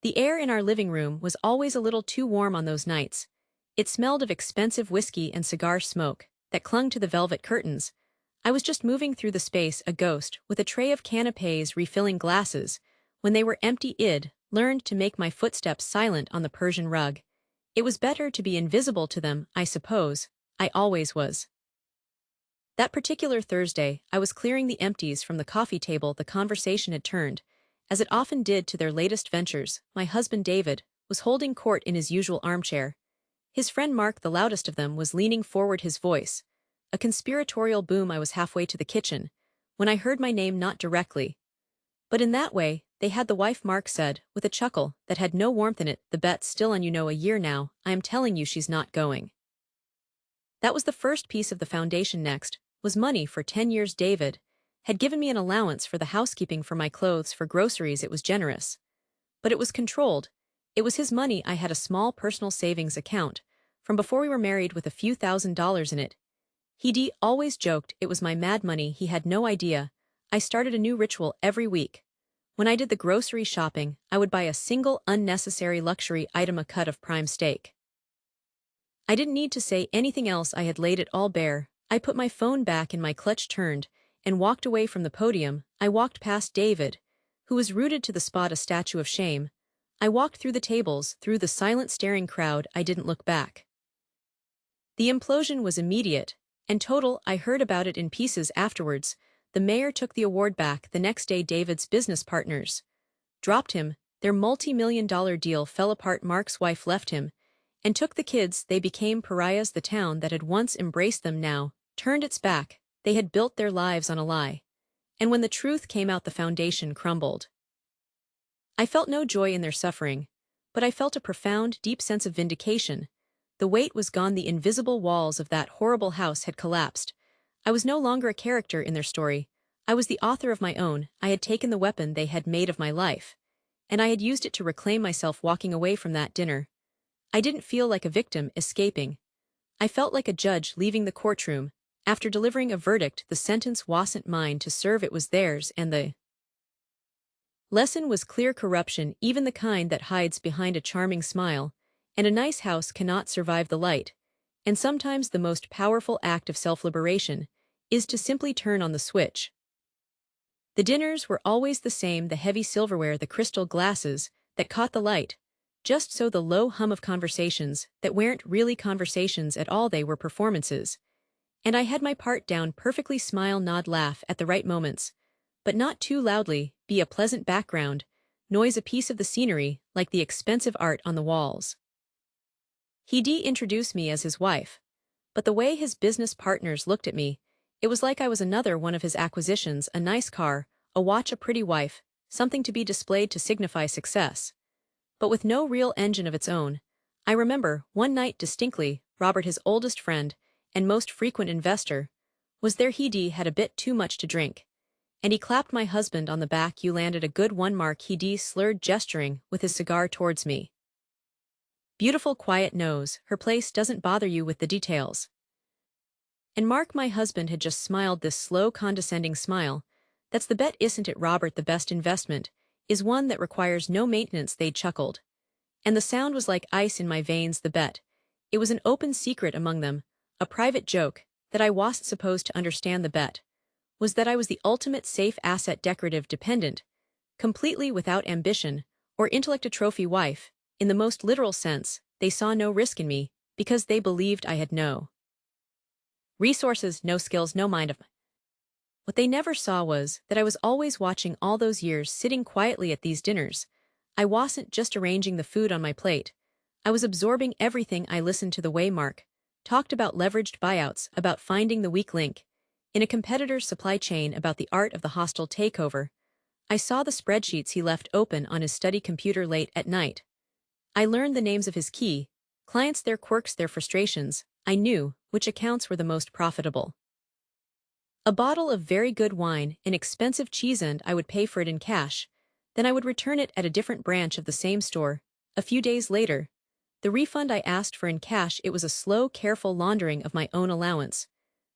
The air in our living room was always a little too warm on those nights. It smelled of expensive whiskey and cigar smoke that clung to the velvet curtains. I was just moving through the space, a ghost, with a tray of canapes refilling glasses, when they were empty. Id learned to make my footsteps silent on the Persian rug. It was better to be invisible to them, I suppose. I always was. That particular Thursday, I was clearing the empties from the coffee table. The conversation had turned, as it often did, to their latest ventures. My husband David was holding court in his usual armchair. His friend Mark, the loudest of them, was leaning forward, his voice a conspiratorial boom. I was halfway to the kitchen when I heard my name, not directly, but in that way. They had the wife, Mark said, with a chuckle that had no warmth in it. The bet's still on, a year now. I am telling you she's not going. That was the first piece of the foundation. Next was money for 10 years. David had given me an allowance for the housekeeping, for my clothes, for groceries. It was generous, but it was controlled. It was his money. I had a small personal savings account from before we were married with a few $1,000s in it. He always joked it was my mad money. He had no idea. I started a new ritual every week. When I did the grocery shopping, I would buy a single unnecessary luxury item, a cut of prime steak. I didn't need to say anything else. I had laid it all bare. I put my phone back in my clutch, turned, and walked away from the podium. I walked past David, who was rooted to the spot, a statue of shame. I walked through the tables, through the silent staring crowd. I didn't look back. The implosion was immediate and total. I heard about it in pieces afterwards. The mayor took the award back the next day. David's business partners dropped him. Their multi-million-dollar deal fell apart. Mark's wife left him and took the kids. They became pariahs. The town that had once embraced them now turned its back. They had built their lives on a lie. And when the truth came out, the foundation crumbled. I felt no joy in their suffering, but I felt a profound, deep sense of vindication. The weight was gone. The invisible walls of that horrible house had collapsed. I was no longer a character in their story. I was the author of my own. I had taken the weapon they had made of my life, and I had used it to reclaim myself. Walking away from that dinner, I didn't feel like a victim escaping. I felt like a judge leaving the courtroom. After delivering a verdict, the sentence wasn't mine to serve, it was theirs, and the lesson was clear: corruption, even the kind that hides behind a charming smile, and a nice house, cannot survive the light. And sometimes the most powerful act of self-liberation is to simply turn on the switch. The dinners were always the same: the heavy silverware, the crystal glasses that caught the light. Just so, the low hum of conversations that weren't really conversations at all. They were performances. And I had my part down perfectly: smile, nod, laugh at the right moments, but not too loudly, be a pleasant background noise, a piece of the scenery, like the expensive art on the walls. He introduced me as his wife, but the way his business partners looked at me, it was like I was another one of his acquisitions: a nice car, a watch, a pretty wife, something to be displayed to signify success, but with no real engine of its own. I remember, one night distinctly, Robert, his oldest friend and most frequent investor, was there. He had a bit too much to drink, and he clapped my husband on the back. "You landed a good one, Mark," he slurred, gesturing with his cigar towards me. "Beautiful, quiet nose. Her place doesn't bother you with the details." And Mark, my husband, had just smiled this slow, condescending smile. "That's the bet, isn't it, Robert? The best investment is one that requires no maintenance." They chuckled, and the sound was like ice in my veins. The bet, it was an open secret among them, a private joke, that I wasn't supposed to understand. The bet was that I was the ultimate safe asset, decorative, dependent, completely without ambition or intellect, a trophy wife. In the most literal sense, they saw no risk in me, because they believed I had no resources, no skills, no mind of mine. What they never saw was that I was always watching all those years, sitting quietly at these dinners. I wasn't just arranging the food on my plate. I was absorbing everything. I listened to the way Mark talked about leveraged buyouts, about finding the weak link in a competitor's supply chain, about the art of the hostile takeover. I saw the spreadsheets he left open on his study computer late at night. I learned the names of his key clients, their quirks, their frustrations. I knew which accounts were the most profitable. A bottle of very good wine, an expensive cheese, and I would pay for it in cash. Then I would return it at a different branch of the same store. A few days later, the refund I asked for in cash. It was a slow, careful laundering of my own allowance,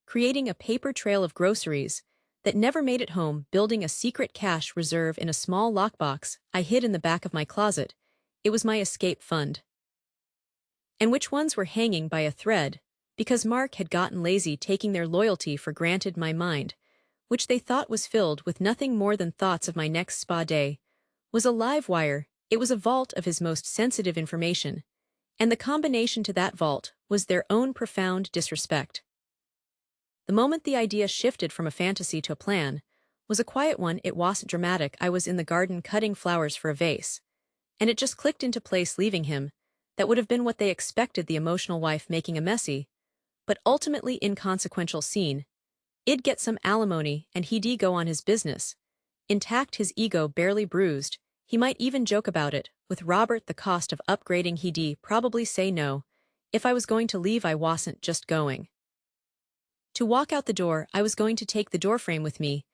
creating a paper trail of groceries that never made it home, building a secret cash reserve in a small lockbox I hid in the back of my closet. It was my escape fund. And which ones were hanging by a thread, because Mark had gotten lazy taking their loyalty for granted. My mind, which they thought was filled with nothing more than thoughts of my next spa day, was a live wire. It was a vault of his most sensitive information, and the combination to that vault was their own profound disrespect. The moment the idea shifted from a fantasy to a plan, was a quiet one. It wasn't dramatic. I was in the garden cutting flowers for a vase, and it just clicked into place, leaving him. That would have been what they expected, the emotional wife making a messy, but ultimately inconsequential scene. I'd get some alimony and he'd go on his business. Intact, his ego barely bruised. He might even joke about it. With Robert, the cost of upgrading, he'd probably say no. If I was going to leave, I wasn't just going to walk out the door. I was going to take the doorframe with me.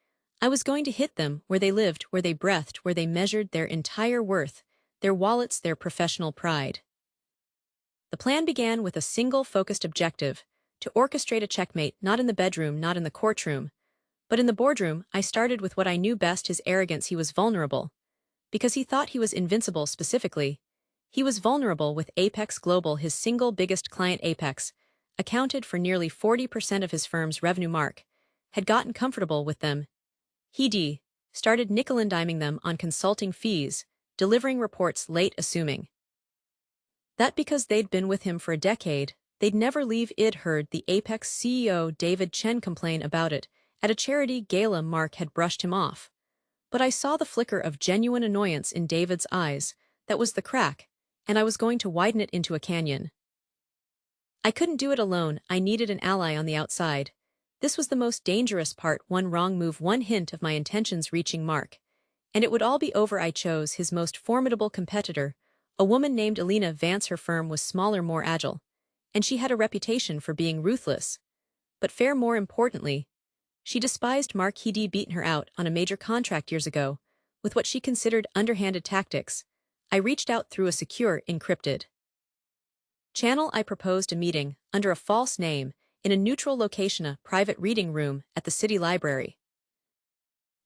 I was going to hit them where they lived, where they breathed, where they measured their entire worth, their wallets, their professional pride. The plan began with a single focused objective: to orchestrate a checkmate, not in the bedroom, not in the courtroom, but in the boardroom. I started with what I knew best: his arrogance. He was vulnerable because he thought he was invincible. Specifically, he was vulnerable with Apex Global. His single biggest client, Apex, accounted for nearly 40% of his firm's revenue. Mark had gotten comfortable with them. He'd started nickel-and-diming them on consulting fees, delivering reports late, assuming that because they'd been with him for a decade, they'd never leave. I'd heard the Apex CEO David Chen complain about it at a charity gala. Mark had brushed him off, but I saw the flicker of genuine annoyance in David's eyes. That was the crack, and I was going to widen it into a canyon. I couldn't do it alone. I needed an ally on the outside. This was the most dangerous part: one wrong move, one hint of my intentions reaching Mark, and it would all be over. I chose his most formidable competitor, a woman named Elena Vance. Her firm was smaller, more agile, and she had a reputation for being ruthless, but fair. More importantly, she despised Mark. He'd beaten her out on a major contract years ago, with what she considered underhanded tactics. I reached out through a secure, encrypted channel. I proposed a meeting, under a false name, in a neutral location, a private reading room at the city library.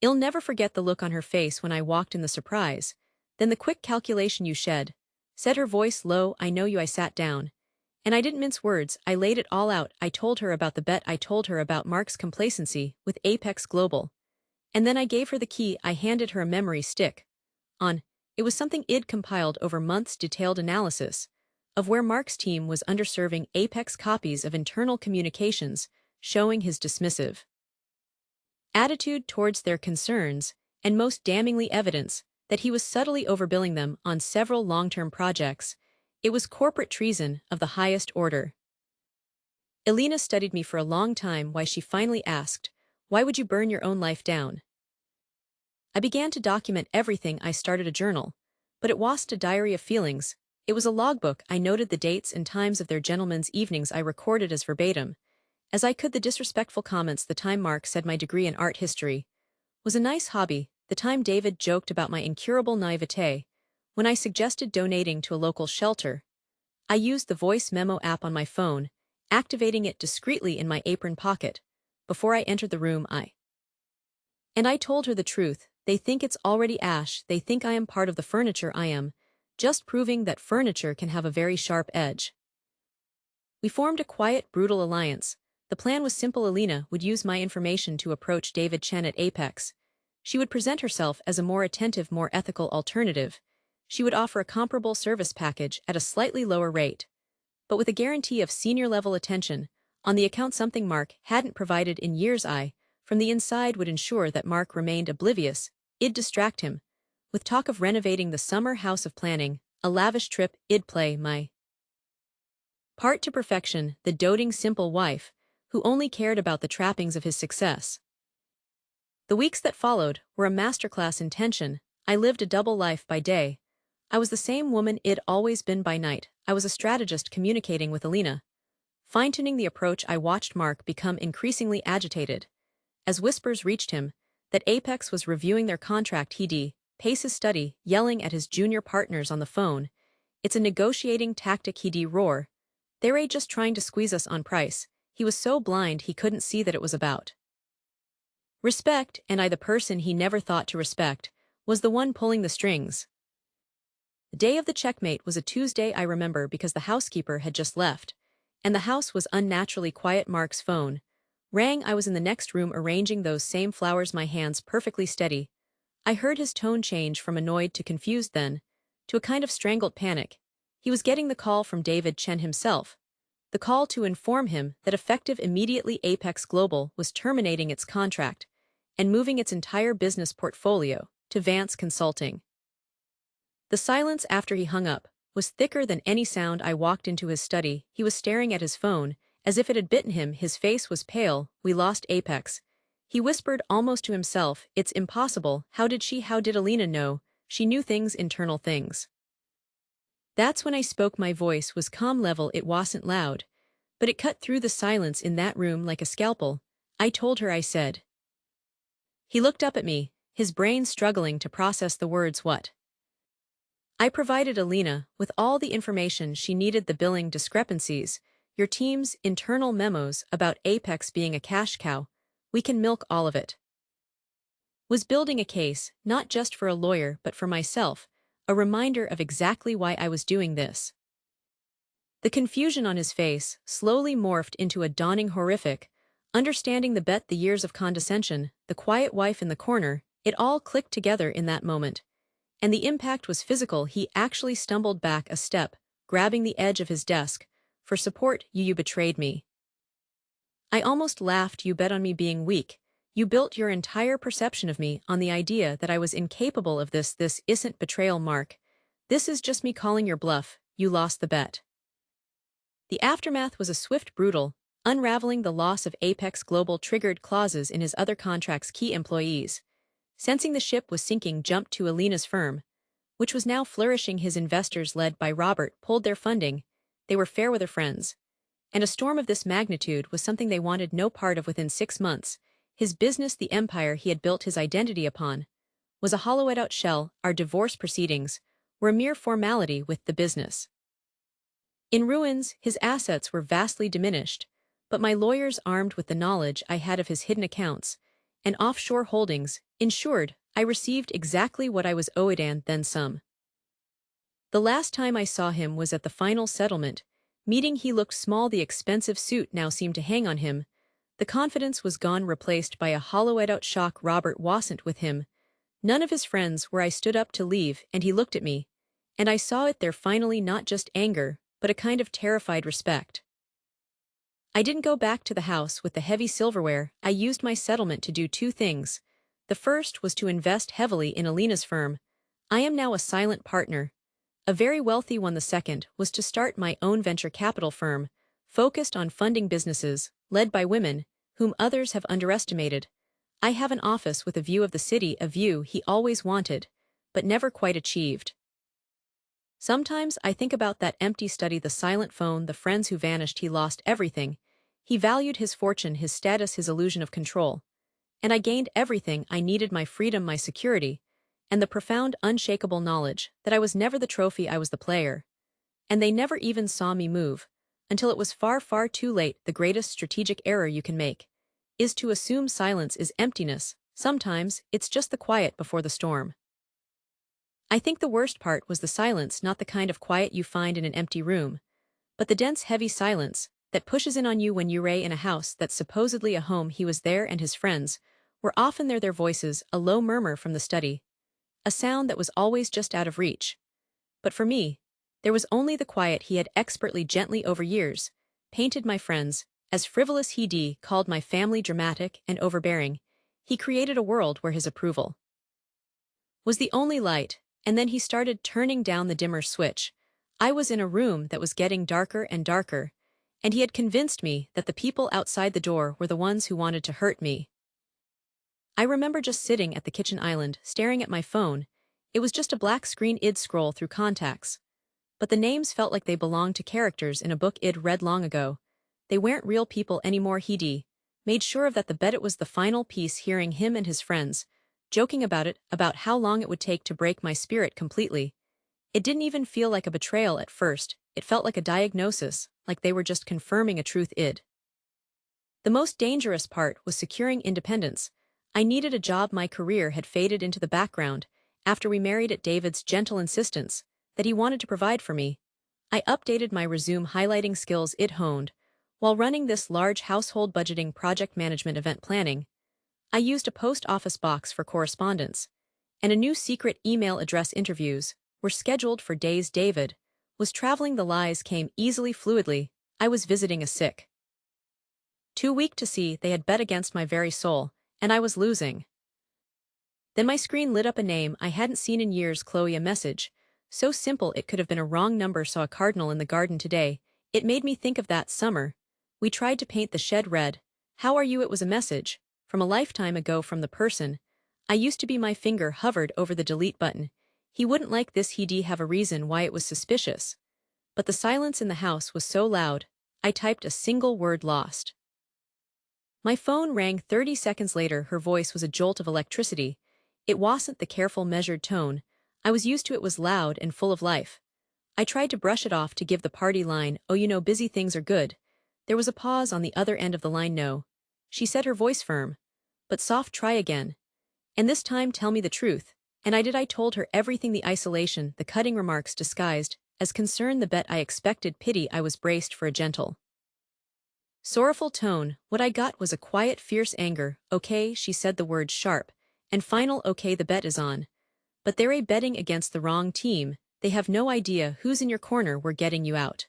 I'll never forget the look on her face when I walked in, the surprise, then the quick calculation. "You said her voice low. "I know you." I sat down, and I didn't mince words. I laid it all out. I told her about the bet. I told her about Mark's complacency with Apex Global. And then I gave her the key. I handed her a memory stick. It was something I'd compiled over months: detailed analysis of where Mark's team was underserving Apex, copies of internal communications showing his dismissive attitude towards their concerns, and most damningly, evidence that he was subtly overbilling them on several long-term projects. It was corporate treason of the highest order. Elena studied me for a long time. Why, she finally asked, "Why would you burn your own life down?" I began to document everything. I started a journal, but it wasn't a diary of feelings. It was a logbook. I noted the dates and times of their gentlemen's evenings. I recorded as verbatim as I could the disrespectful comments, the time Mark said my degree in art history was a nice hobby, the time David joked about my incurable naivete, when I suggested donating to a local shelter. I used the voice memo app on my phone, activating it discreetly in my apron pocket. Before I entered the room, I told her the truth. They think it's already ash. They think I am part of the furniture. I am just proving that furniture can have a very sharp edge. We formed a quiet, brutal alliance. The plan was simple. Elena would use my information to approach David Chen at Apex. She would present herself as a more attentive, more ethical alternative. She would offer a comparable service package at a slightly lower rate, but with a guarantee of senior-level attention on the account, something Mark hadn't provided in years. I, from the inside, would ensure that Mark remained oblivious. I'd distract him with talk of renovating the summer house, of planning a lavish trip. I'd play my part to perfection, the doting, simple wife who only cared about the trappings of his success. The weeks that followed were a masterclass in tension. I lived a double life. By day, I was the same woman I'd always been. By night, I was a strategist communicating with Elena, fine-tuning the approach. I watched Mark become increasingly agitated as whispers reached him that Apex was reviewing their contract. He'd pace his study, yelling at his junior partners on the phone, "It's a negotiating tactic." He'd roar, "They're just trying to squeeze us on price." He was so blind he couldn't see that it was about respect, and I, the person he never thought to respect, was the one pulling the strings. The day of the checkmate was a Tuesday I remember because the housekeeper had just left, and the house was unnaturally quiet. Mark's phone rang. I was in the next room arranging those same flowers, my hands perfectly steady. I heard his tone change from annoyed to confused, then to a kind of strangled panic. He was getting the call from David Chen himself. The call to inform him that effective immediately Apex Global was terminating its contract and moving its entire business portfolio to Vance Consulting. The silence after he hung up was thicker than any sound. I walked into his study. He was staring at his phone, as if it had bitten him. His face was pale. We lost Apex. He whispered almost to himself, it's impossible. How did Alina know? She knew things, internal things. That's when I spoke. My voice was calm level. It wasn't loud, but it cut through the silence in that room like a scalpel. I told her, I said. He looked up at me, his brain struggling to process the words. What? I provided Alina with all the information she needed, the billing discrepancies, your team's internal memos about Apex being a cash cow. We can milk all of it. Was building a case, not just for a lawyer but for myself, a reminder of exactly why I was doing this. The confusion on his face slowly morphed into a dawning horrific, understanding the bet, the years of condescension, the quiet wife in the corner, it all clicked together in that moment. And the impact was physical. He actually stumbled back a step, grabbing the edge of his desk. For support, you betrayed me. I almost laughed. You bet on me being weak. You built your entire perception of me on the idea that I was incapable of this. This isn't betrayal, Mark. This is just me calling your bluff. You lost the bet. The aftermath was a swift, brutal, unraveling. The loss of Apex Global triggered clauses in his other contracts. Key employees, sensing the ship was sinking, jumped to Alina's firm, which was now flourishing. His investors, led by Robert, pulled their funding. They were fair-weather friends. And a storm of this magnitude was something they wanted no part of. Within 6 months, his business, the empire he had built his identity upon, was a hollowed-out shell. Our divorce proceedings were a mere formality with the business. In ruins, his assets were vastly diminished, but my lawyers, armed with the knowledge I had of his hidden accounts and offshore holdings, ensured I received exactly what I was owed and then some. The last time I saw him was at the final settlement meeting. He looked small. The expensive suit now seemed to hang on him. The confidence was gone, replaced by a hollowed-out shock. Robert wasn't with him. None of his friends were. I stood up to leave, and he looked at me, and I saw it there finally, not just anger, but a kind of terrified respect. I didn't go back to the house with the heavy silverware. I used my settlement to do 2 things. The first was to invest heavily in Alina's firm. I am now a silent partner, a very wealthy one. The second was to start my own venture capital firm, focused on funding businesses, led by women, whom others have underestimated. I have an office with a view of the city, a view he always wanted, but never quite achieved. Sometimes I think about that empty study, the silent phone, the friends who vanished. He lost everything. He valued his fortune, his status, his illusion of control. And I gained everything I needed: my freedom, my security, and the profound, unshakable knowledge that I was never the trophy, I was the player. And they never even saw me move, until it was far, far too late. The greatest strategic error you can make is to assume silence is emptiness. Sometimes it's just the quiet before the storm. I think the worst part was the silence, not the kind of quiet you find in an empty room, but the dense, heavy silence that pushes in on you when you're in a house that's supposedly a home. He was there, and his friends were often there, their voices, a low murmur from the study, a sound that was always just out of reach. But for me, there was only the quiet. He had expertly, gently over years, painted my friends as frivolous. He called my family dramatic and overbearing. He created a world where his approval was the only light, and then he started turning down the dimmer switch. I was in a room that was getting darker and darker, and he had convinced me that the people outside the door were the ones who wanted to hurt me. I remember just sitting at the kitchen island, staring at my phone. It was just a black screen. I'd scroll through contacts, but the names felt like they belonged to characters in a book I'd read long ago. They weren't real people anymore. He made sure of that. The bet, it was the final piece. Hearing him and his friends joking about it, about how long it would take to break my spirit completely. It didn't even feel like a betrayal at first. It felt like a diagnosis, like they were just confirming a truth. The most dangerous part was securing independence. I needed a job. My career had faded into the background after we married. At David's gentle insistence, that he wanted to provide for me. I updated my resume highlighting skills it honed. While running this large household budgeting project management event planning, I used a post office box for correspondence, and a new secret email address interviews were scheduled for days. David was traveling. The lies came easily fluidly. I was visiting a sick. Too weak to see, they had bet against my very soul, and I was losing. Then my screen lit up a name I hadn't seen in years. Chloe, a message. So simple it could have been a wrong number. Saw a cardinal in the garden today. It made me think of that summer. We tried to paint the shed red. How are you? It was a message from a lifetime ago from the person I used to be. My finger hovered over the delete button. He wouldn't like this. He'd have a reason why it was suspicious. But the silence in the house was so loud, I typed a single word: lost. My phone rang 30 seconds later. Her voice was a jolt of electricity. It wasn't the careful, measured tone I was used to. It was loud and full of life. I tried to brush it off to give the party line, "Oh, you know, busy things are good." There was a pause on the other end of the line. "No," she said, her voice firm, but soft. "Try again. And this time tell me the truth." And I did. I told her everything: the isolation, the cutting remarks disguised as concern, the bet I expected, pity. I was braced for a gentle, sorrowful tone. What I got was a quiet, fierce anger. "Okay," she said, the words sharp and final. "Okay, the bet is on. But they're betting against the wrong team. They have no idea who's in your corner. We're getting you out."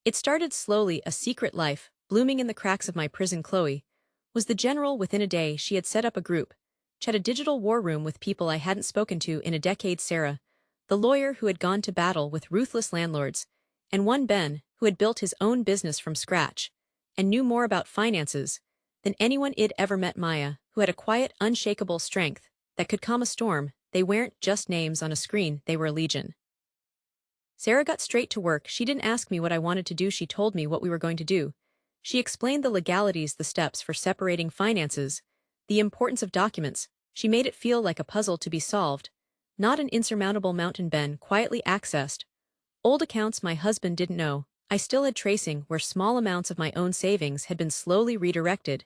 It started slowly, a secret life, blooming in the cracks of my prison. Chloe was the general. Within a day, she had set up a group chat, a digital war room with people I hadn't spoken to in a decade. Sarah, the lawyer who had gone to battle with ruthless landlords, and one Ben, who had built his own business from scratch and knew more about finances than anyone I'd ever met. Maya, who had a quiet, unshakable strength that could calm a storm. They weren't just names on a screen, they were a legion. Sarah got straight to work. She didn't ask me what I wanted to do, she told me what we were going to do. She explained the legalities, the steps for separating finances, the importance of documents. She made it feel like a puzzle to be solved, not an insurmountable mountain. Ben quietly accessed old accounts my husband didn't know. I still had tracing where small amounts of my own savings had been slowly redirected.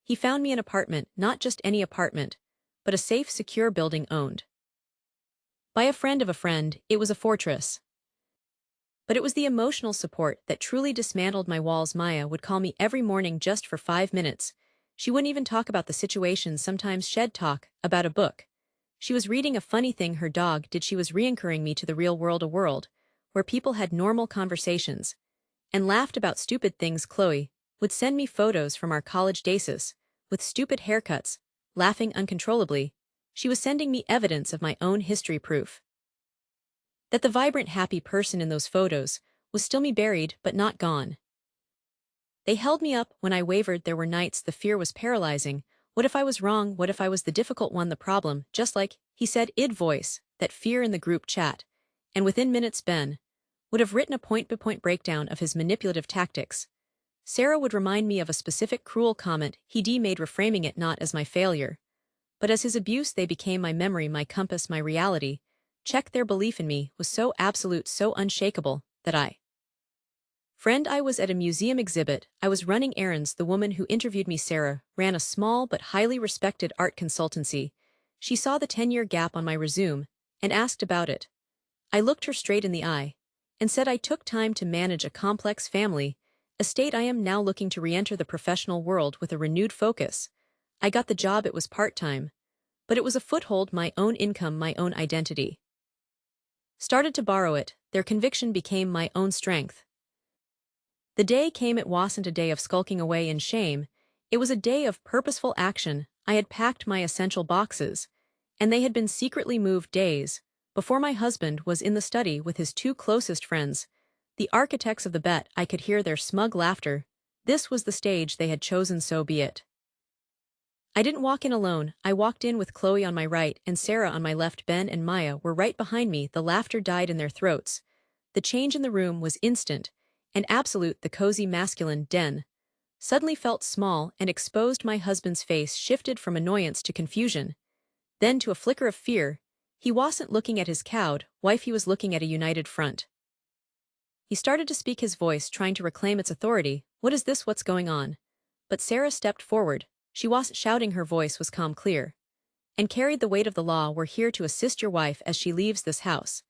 He found me an apartment, not just any apartment, but a safe, secure building owned by a friend of a friend. It was a fortress. But it was the emotional support that truly dismantled my walls. Maya would call me every morning just for 5 minutes. She wouldn't even talk about the situation. Sometimes she'd talk about a book she was reading, a funny thing her dog did. She was reanchoring me to the real world, a world where people had normal conversations and laughed about stupid things. Chloe would send me photos from our college days with stupid haircuts, laughing uncontrollably. She was sending me evidence of my own history, proof that the vibrant, happy person in those photos was still me, buried but not gone. They held me up when I wavered. There were nights the fear was paralyzing. What if I was wrong? What if I was the difficult one, the problem? Just like he said, id voice, that fear in the group chat. And within minutes, Ben would have written a point-by-point breakdown of his manipulative tactics. Sarah would remind me of a specific cruel comment he'd made, reframing it not as my failure, but as his abuse. They became my memory, my compass, my reality. Check. Their belief in me was so absolute, so unshakable, that I was at a museum exhibit. I was running errands. The woman who interviewed me, Sarah, ran a small but highly respected art consultancy. She saw the 10-year gap on my resume and asked about it. I looked her straight in the eye and said I took time to manage a complex family estate. I am now looking to re-enter the professional world with a renewed focus. I got the job. It was part-time, but it was a foothold, my own income, my own identity. Started to borrow it. Their conviction became my own strength. The day came. It wasn't a day of skulking away in shame. It was a day of purposeful action. I had packed my essential boxes, and they had been secretly moved days before my husband was in the study with his 2 closest friends, the architects of the bet. I could hear their smug laughter. This was the stage they had chosen, so be it. I didn't walk in alone. I walked in with Chloe on my right and Sarah on my left. Ben and Maya were right behind me. The laughter died in their throats. The change in the room was instant and absolute. The cozy, masculine den suddenly felt small and exposed. My husband's face shifted from annoyance to confusion, then to a flicker of fear. He wasn't looking at his cowed wife, he was looking at a united front. He started to speak, his voice trying to reclaim its authority. "What is this? What's going on?" But Sarah stepped forward. She wasn't shouting. Her voice was calm, clear, and carried the weight of the law. "We're here to assist your wife as she leaves this house,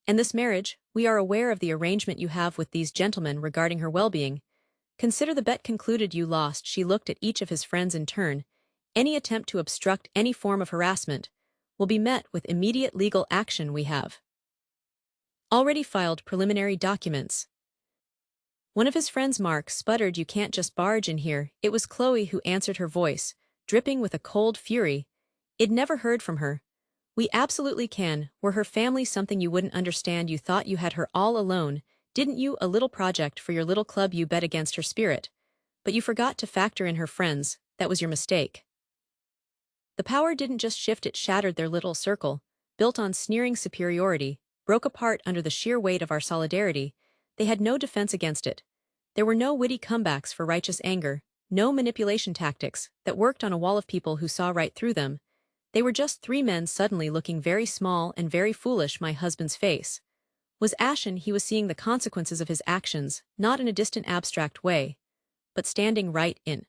And this marriage, we are aware of the arrangement you have with these gentlemen regarding her well-being. Consider the bet concluded you lost. She looked at each of his friends in turn. Any attempt to obstruct any form of harassment will be met with immediate legal action. We have already filed preliminary documents. One of his friends, Mark, sputtered, "You can't just barge in here." It was Chloe who answered, her voice dripping with a cold fury. I'd never heard from her. "We absolutely can. Were her family something you wouldn't understand? You thought you had her all alone, didn't you? A little project for your little club. You bet against her spirit. But you forgot to factor in her friends. That was your mistake." The power didn't just shift, it shattered. Their little circle, built on sneering superiority, broke apart under the sheer weight of our solidarity. They had no defense against it. There were no witty comebacks for righteous anger, no manipulation tactics that worked on a wall of people who saw right through them. They were just three men suddenly looking very small and very foolish. My husband's face was ashen. He was seeing the consequences of his actions, not in a distant abstract way, but standing right in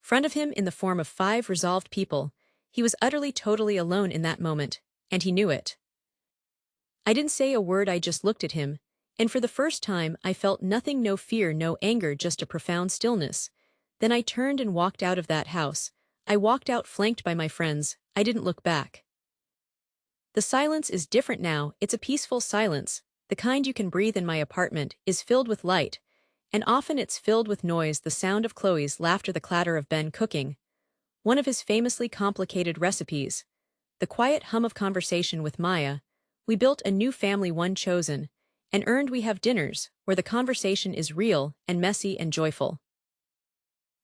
front of him in the form of five resolved people. He was utterly, totally alone in that moment, and he knew it. I didn't say a word, I just looked at him, and for the first time I felt nothing, no fear, no anger, just a profound stillness. Then I turned and walked out of that house. I walked out flanked by my friends. I didn't look back. The silence is different now. It's a peaceful silence. The kind you can breathe. In my apartment is filled with light, and often it's filled with noise, the sound of Chloe's laughter, the clatter of Ben cooking one of his famously complicated recipes, the quiet hum of conversation with Maya. We built a new family, one chosen and earned. We have dinners where the conversation is real and messy and joyful.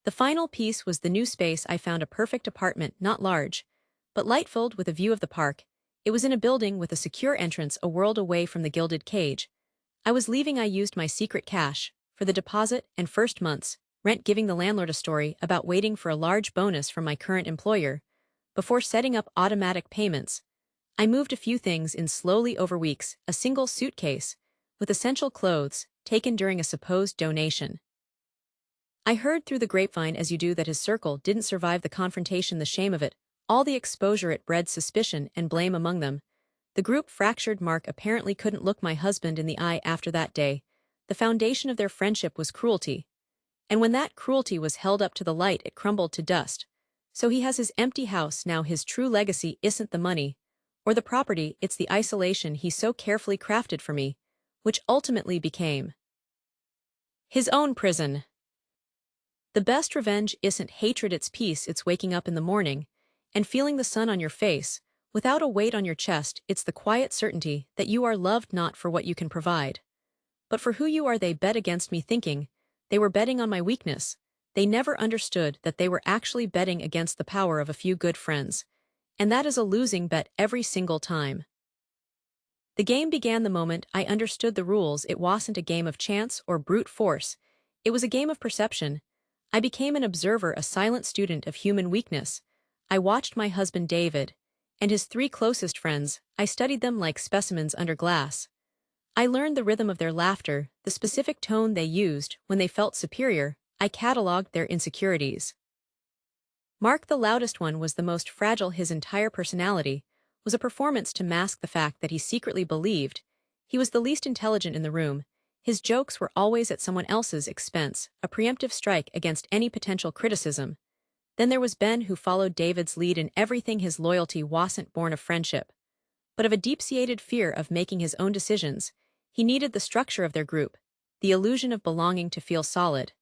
The final piece was the new space. I found a perfect apartment, not large, but light-filled, with a view of the park. It was in a building with a secure entrance, a world away from the gilded cage. I was leaving. I used my secret cash for the deposit and first month's rent, giving the landlord a story about waiting for a large bonus from my current employer before setting up automatic payments. I moved a few things in slowly over weeks, a single suitcase with essential clothes taken during a supposed donation. I heard through the grapevine, as you do, that his circle didn't survive the confrontation, the shame of it, all the exposure. It bred suspicion and blame among them. The group fractured. Mark apparently couldn't look my husband in the eye after that day. The foundation of their friendship was cruelty. And when that cruelty was held up to the light, it crumbled to dust. So he has his empty house now. His true legacy isn't the money or the property, it's the isolation he so carefully crafted for me, which ultimately became his own prison. The best revenge isn't hatred, it's peace. It's waking up in the morning and feeling the sun on your face without a weight on your chest. It's the quiet certainty that you are loved, not for what you can provide, but for who you are. They bet against me, thinking they were betting on my weakness. They never understood that they were actually betting against the power of a few good friends, and that is a losing bet every single time. The game began the moment I understood the rules. It wasn't a game of chance or brute force. It was a game of perception. I became an observer, a silent student of human weakness. I watched my husband David and his three closest friends. I studied them like specimens under glass. I learned the rhythm of their laughter, the specific tone they used when they felt superior. I cataloged their insecurities. Mark, the loudest one, was the most fragile. His entire personality was a performance to mask the fact that he secretly believed he was the least intelligent in the room. His jokes were always at someone else's expense, a preemptive strike against any potential criticism. Then there was Ben, who followed David's lead in everything. His loyalty wasn't born of friendship, but of a deep-seated fear of making his own decisions. He needed the structure of their group, the illusion of belonging, to feel solid.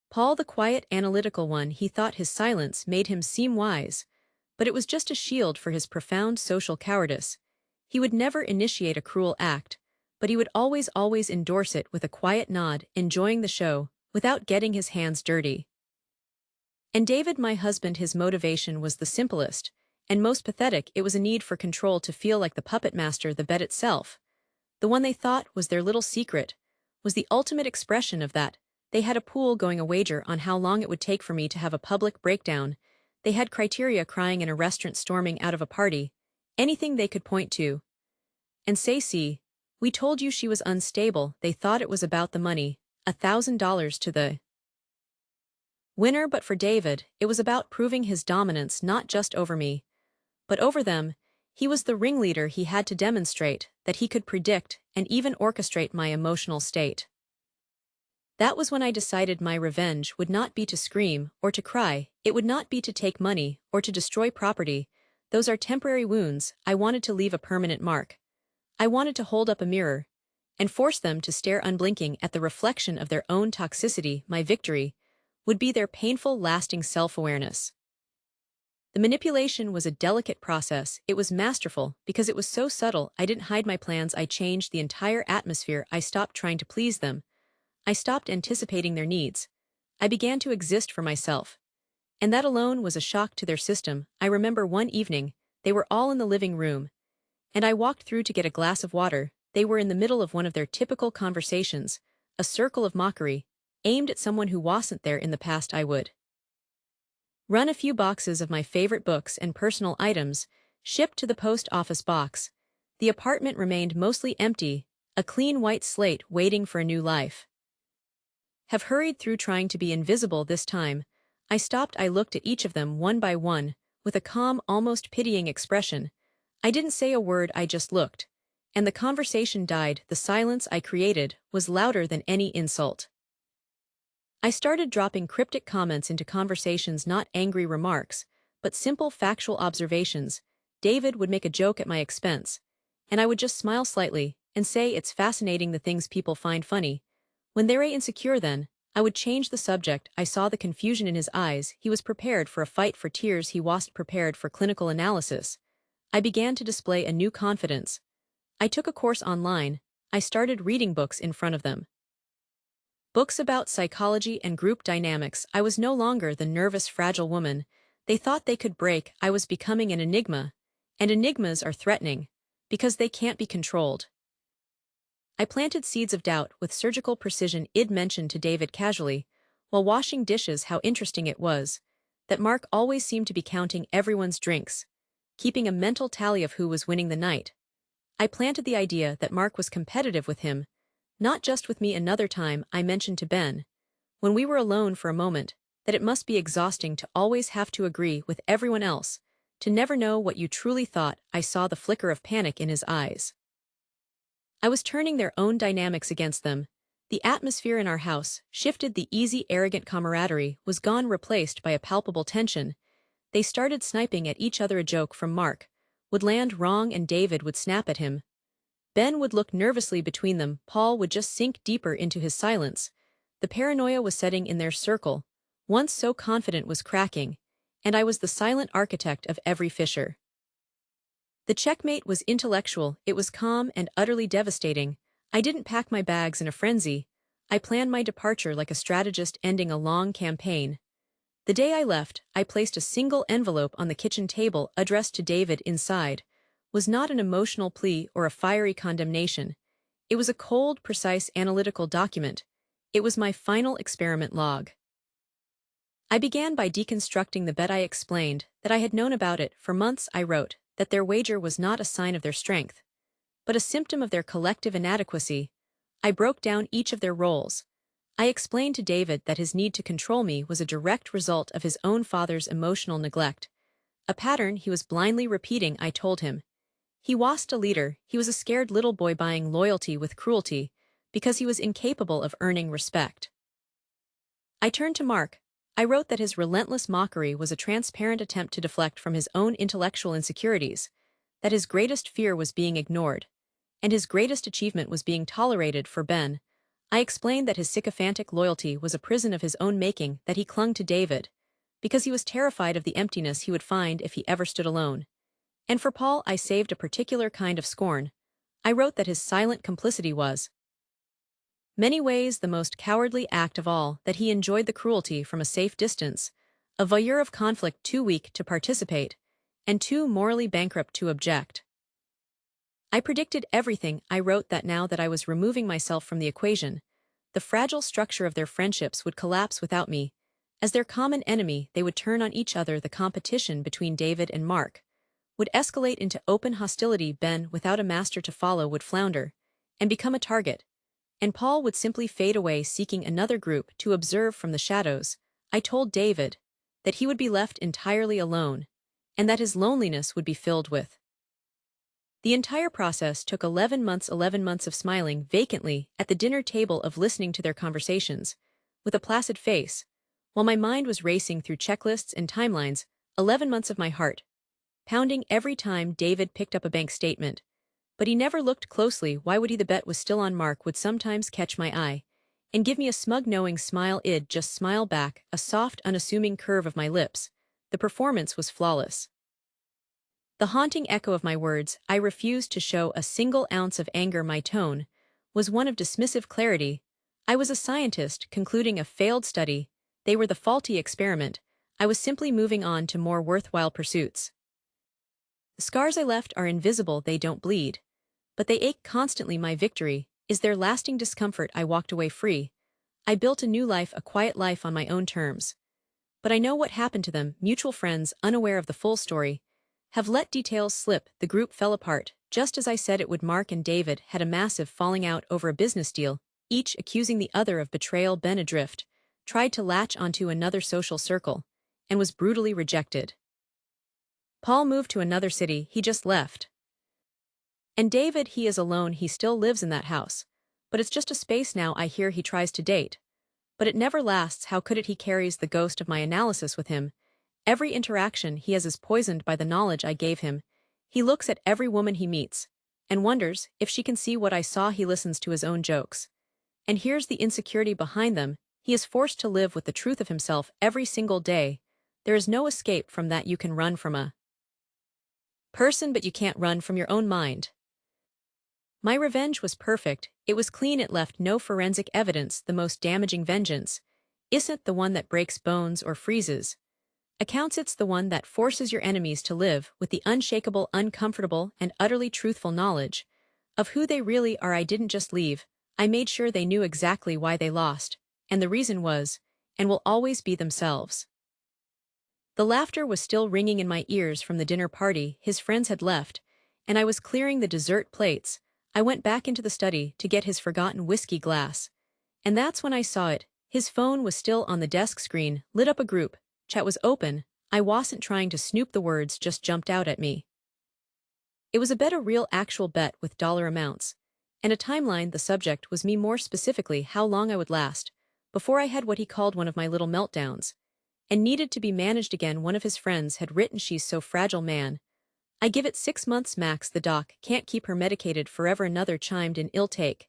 Paul, the quiet, analytical one, he thought his silence made him seem wise, but it was just a shield for his profound social cowardice. He would never initiate a cruel act, but he would always endorse it with a quiet nod, enjoying the show without getting his hands dirty. And David, my husband, his motivation was the simplest and most pathetic. It was a need for control, to feel like the puppet master. The bet itself, the one they thought was their little secret, was the ultimate expression of that. They had a pool going, a wager on how long it would take for me to have a public breakdown. They had criteria: crying in a restaurant, storming out of a party, anything they could point to and say, "See, we told you she was unstable." They thought it was about the money, $1,000 to the winner, but for David, it was about proving his dominance, not just over me, but over them. He was the ringleader. He had to demonstrate that he could predict and even orchestrate my emotional state. That was when I decided my revenge would not be to scream or to cry, it would not be to take money or to destroy property. Those are temporary wounds. I wanted to leave a permanent mark. I wanted to hold up a mirror and force them to stare unblinking at the reflection of their own toxicity. My victory would be their painful, lasting self-awareness. The manipulation was a delicate process. It was masterful because it was so subtle. I didn't hide my plans. I changed the entire atmosphere. I stopped trying to please them. I stopped anticipating their needs. I began to exist for myself. And that alone was a shock to their system. I remember one evening, they were all in the living room, and I walked through to get a glass of water. They were in the middle of one of their typical conversations, a circle of mockery, aimed at someone who wasn't there in the past. I would run a few boxes of my favorite books and personal items, shipped to the post office box. The apartment remained mostly empty, a clean white slate waiting for a new life. Have hurried through trying to be invisible this time. I stopped. I looked at each of them one by one, with a calm, almost pitying expression. I didn't say a word. I just looked. And the conversation died. The silence I created was louder than any insult. I started dropping cryptic comments into conversations, not angry remarks, but simple factual observations. David would make a joke at my expense, and I would just smile slightly and say it's fascinating the things people find funny. When they were insecure, then I would change the subject. I saw the confusion in his eyes. He was prepared for a fight, for tears. He wasn't prepared for clinical analysis. I began to display a new confidence. I took a course online. I started reading books in front of them. Books about psychology and group dynamics. I was no longer the nervous, fragile woman they thought they could break. I was becoming an enigma, and enigmas are threatening because they can't be controlled. I planted seeds of doubt with surgical precision. I'd mentioned to David casually, while washing dishes, how interesting it was that Mark always seemed to be counting everyone's drinks, keeping a mental tally of who was winning the night. I planted the idea that Mark was competitive with him, not just with me. Another time, I mentioned to Ben, when we were alone for a moment, that it must be exhausting to always have to agree with everyone else, to never know what you truly thought. I saw the flicker of panic in his eyes. I was turning their own dynamics against them. The atmosphere in our house shifted. The easy, arrogant camaraderie was gone, replaced by a palpable tension. They started sniping at each other. A joke from Mark would land wrong and David would snap at him. Ben would look nervously between them. Paul would just sink deeper into his silence. The paranoia was setting in. Their circle, once so confident, was cracking, and I was the silent architect of every fissure. The checkmate was intellectual. It was calm and utterly devastating. I didn't pack my bags in a frenzy. I planned my departure like a strategist ending a long campaign. The day I left, I placed a single envelope on the kitchen table addressed to David. Inside was not an emotional plea or a fiery condemnation. It was a cold, precise, analytical document. It was my final experiment log. I began by deconstructing the bet. I explained that I had known about it for months. I wrote that their wager was not a sign of their strength, but a symptom of their collective inadequacy. I broke down each of their roles. I explained to David that his need to control me was a direct result of his own father's emotional neglect, a pattern he was blindly repeating. I told him he wasn't a leader. He was a scared little boy buying loyalty with cruelty because he was incapable of earning respect. I turned to Mark. I wrote that his relentless mockery was a transparent attempt to deflect from his own intellectual insecurities, that his greatest fear was being ignored, and his greatest achievement was being tolerated. For Ben, I explained that his sycophantic loyalty was a prison of his own making, that he clung to David because he was terrified of the emptiness he would find if he ever stood alone. And for Paul, I saved a particular kind of scorn. I wrote that his silent complicity was many ways the most cowardly act of all, that he enjoyed the cruelty from a safe distance, a voyeur of conflict, too weak to participate, and too morally bankrupt to object. I predicted everything. I wrote that now that I was removing myself from the equation, the fragile structure of their friendships would collapse without me. As their common enemy, they would turn on each other. The competition between David and Mark would escalate into open hostility. Ben, without a master to follow, would flounder and become a target, and Paul would simply fade away, seeking another group to observe from the shadows. I told David that he would be left entirely alone, and that his loneliness would be filled with The entire process took 11 months of smiling vacantly at the dinner table of listening to their conversations, with a placid face, while my mind was racing through checklists and timelines, 11 months of my heart, pounding every time David picked up a bank statement. But he never looked closely. Why would he? The bet was still on. Mark would sometimes catch my eye and give me a smug knowing smile. I'd just smile back, a soft unassuming curve of my lips. The performance was flawless. The haunting echo of my words, I refused to show a single ounce of anger. My tone was one of dismissive clarity. I was a scientist concluding a failed study. They were the faulty experiment. I was simply moving on to more worthwhile pursuits. The scars I left are invisible. They don't bleed, but they ache constantly. My victory is their lasting discomfort. I walked away free. I built a new life, a quiet life on my own terms. But I know what happened to them. Mutual friends, unaware of the full story, have let details slip. The group fell apart, just as I said it would. Mark and David had a massive falling out over a business deal, each accusing the other of betrayal. Ben, adrift, tried to latch onto another social circle, and was brutally rejected. Paul moved to another city. He just left. And David, he is alone. He still lives in that house, but it's just a space now. I hear he tries to date, but it never lasts. How could it? He carries the ghost of my analysis with him. Every interaction he has is poisoned by the knowledge I gave him. He looks at every woman he meets and wonders if she can see what I saw. He listens to his own jokes and hears the insecurity behind them. He is forced to live with the truth of himself every single day. There is no escape from that. You can run from a person, but you can't run from your own mind. My revenge was perfect. It was clean. It left no forensic evidence. The most damaging vengeance isn't the one that breaks bones or freezes accounts. It's the one that forces your enemies to live with the unshakable, uncomfortable, and utterly truthful knowledge of who they really are. I didn't just leave. I made sure they knew exactly why they lost, and the reason was, and will always be, themselves. The laughter was still ringing in my ears from the dinner party. His friends had left, and I was clearing the dessert plates. I went back into the study to get his forgotten whiskey glass. And that's when I saw it. His phone was still on the desk screen, lit up. A group chat was open. I wasn't trying to snoop. The words just jumped out at me. It was a bet, a real actual bet with dollar amounts. And a timeline. The subject was me, more specifically how long I would last before I had what he called one of my little meltdowns and needed to be managed again. One of his friends had written, "She's so fragile, man. I give it 6 months max. The doc can't keep her medicated forever." Another chimed in, "Ill take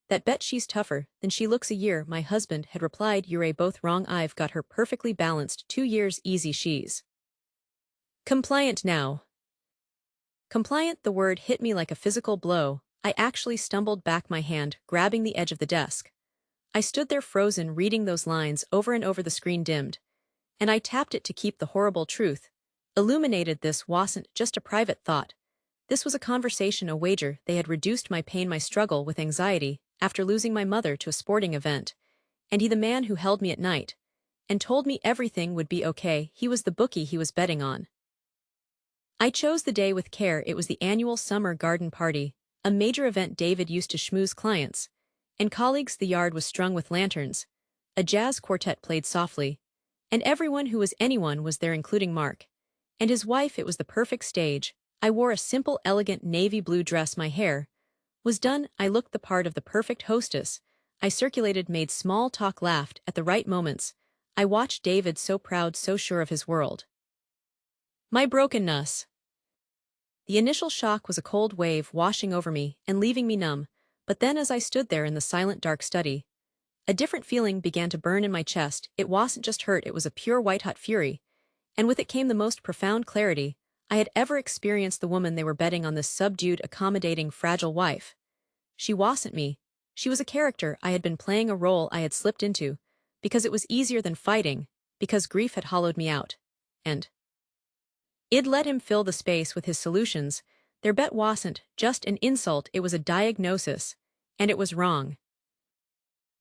that bet. She's tougher than she looks." A year, my husband had replied, "You're both wrong. I've got her perfectly balanced. 2 years easy. She's compliant now." Compliant, the word hit me like a physical blow. I actually stumbled back, my hand grabbing the edge of the desk. I stood there frozen, reading those lines over and over. The screen dimmed, and I tapped it to keep the horrible truth illuminated. This wasn't just a private thought. This was a conversation, a wager. They had reduced my pain, my struggle with anxiety after losing my mother to a sporting event. And he, the man who held me at night and told me everything would be okay, he was the bookie he was betting on. I chose the day with care. It was the annual summer garden party, a major event. David used to schmooze clients and colleagues. The yard was strung with lanterns. A jazz quartet played softly, and everyone who was anyone was there, including Mark and his wife. It was the perfect stage. I wore a simple, elegant navy blue dress. My hair was done. I looked the part of the perfect hostess. I circulated, made small talk, laughed at the right moments. I watched David, so proud, so sure of his world. My brokenness. The initial shock was a cold wave washing over me and leaving me numb, but then as I stood there in the silent dark study, a different feeling began to burn in my chest. It wasn't just hurt, it was a pure white-hot fury, and with it came the most profound clarity I had ever experienced. The woman they were betting on, this subdued, accommodating, fragile wife. She wasn't me. She was a character I had been playing, a role I had slipped into, because it was easier than fighting, because grief had hollowed me out, and I'd let him fill the space with his solutions. Their bet wasn't just an insult, it was a diagnosis, and it was wrong.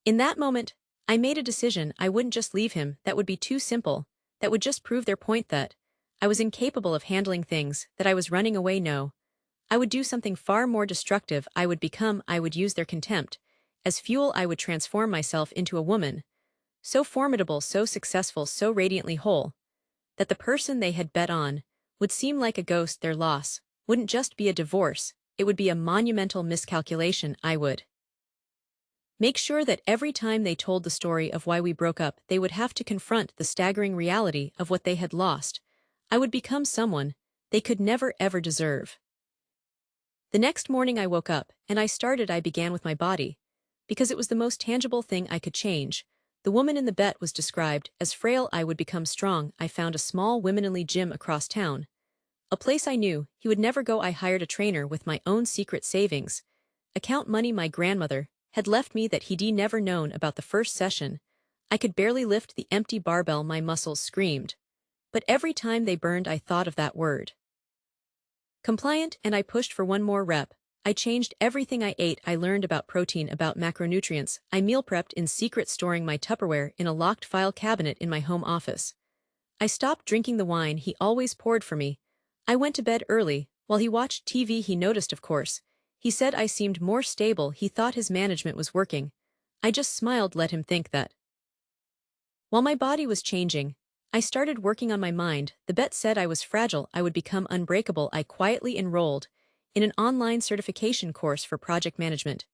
In that moment, I made a decision. I wouldn't just leave him. That would be too simple. That would just prove their point that I was incapable of handling things, that I was running away. No. I would do something far more destructive. I would use their contempt as fuel. I would transform myself into a woman, so formidable, so successful, so radiantly whole, that the person they had bet on would seem like a ghost. Their loss wouldn't just be a divorce, it would be a monumental miscalculation. I would make sure that every time they told the story of why we broke up, they would have to confront the staggering reality of what they had lost. I would become someone they could never ever deserve. The next morning I woke up, and I began with my body, because it was the most tangible thing I could change. The woman in the bet was described as frail. I would become strong. I found a small women-only gym across town, a place I knew he would never go. I hired a trainer with my own secret savings account money my grandmother had left me that he'd never known about. The first session, I could barely lift the empty barbell. My muscles screamed, but every time they burned I thought of that word. Compliant, and I pushed for one more rep. I changed everything I ate. I learned about protein, about macronutrients. I meal prepped in secret, storing my Tupperware in a locked file cabinet in my home office. I stopped drinking the wine he always poured for me. I went to bed early. While he watched TV, he noticed, of course. He said I seemed more stable. He thought his management was working. I just smiled, let him think that. While my body was changing, I started working on my mind. The bet said I was fragile. I would become unbreakable. I quietly enrolled in an online certification course for project management,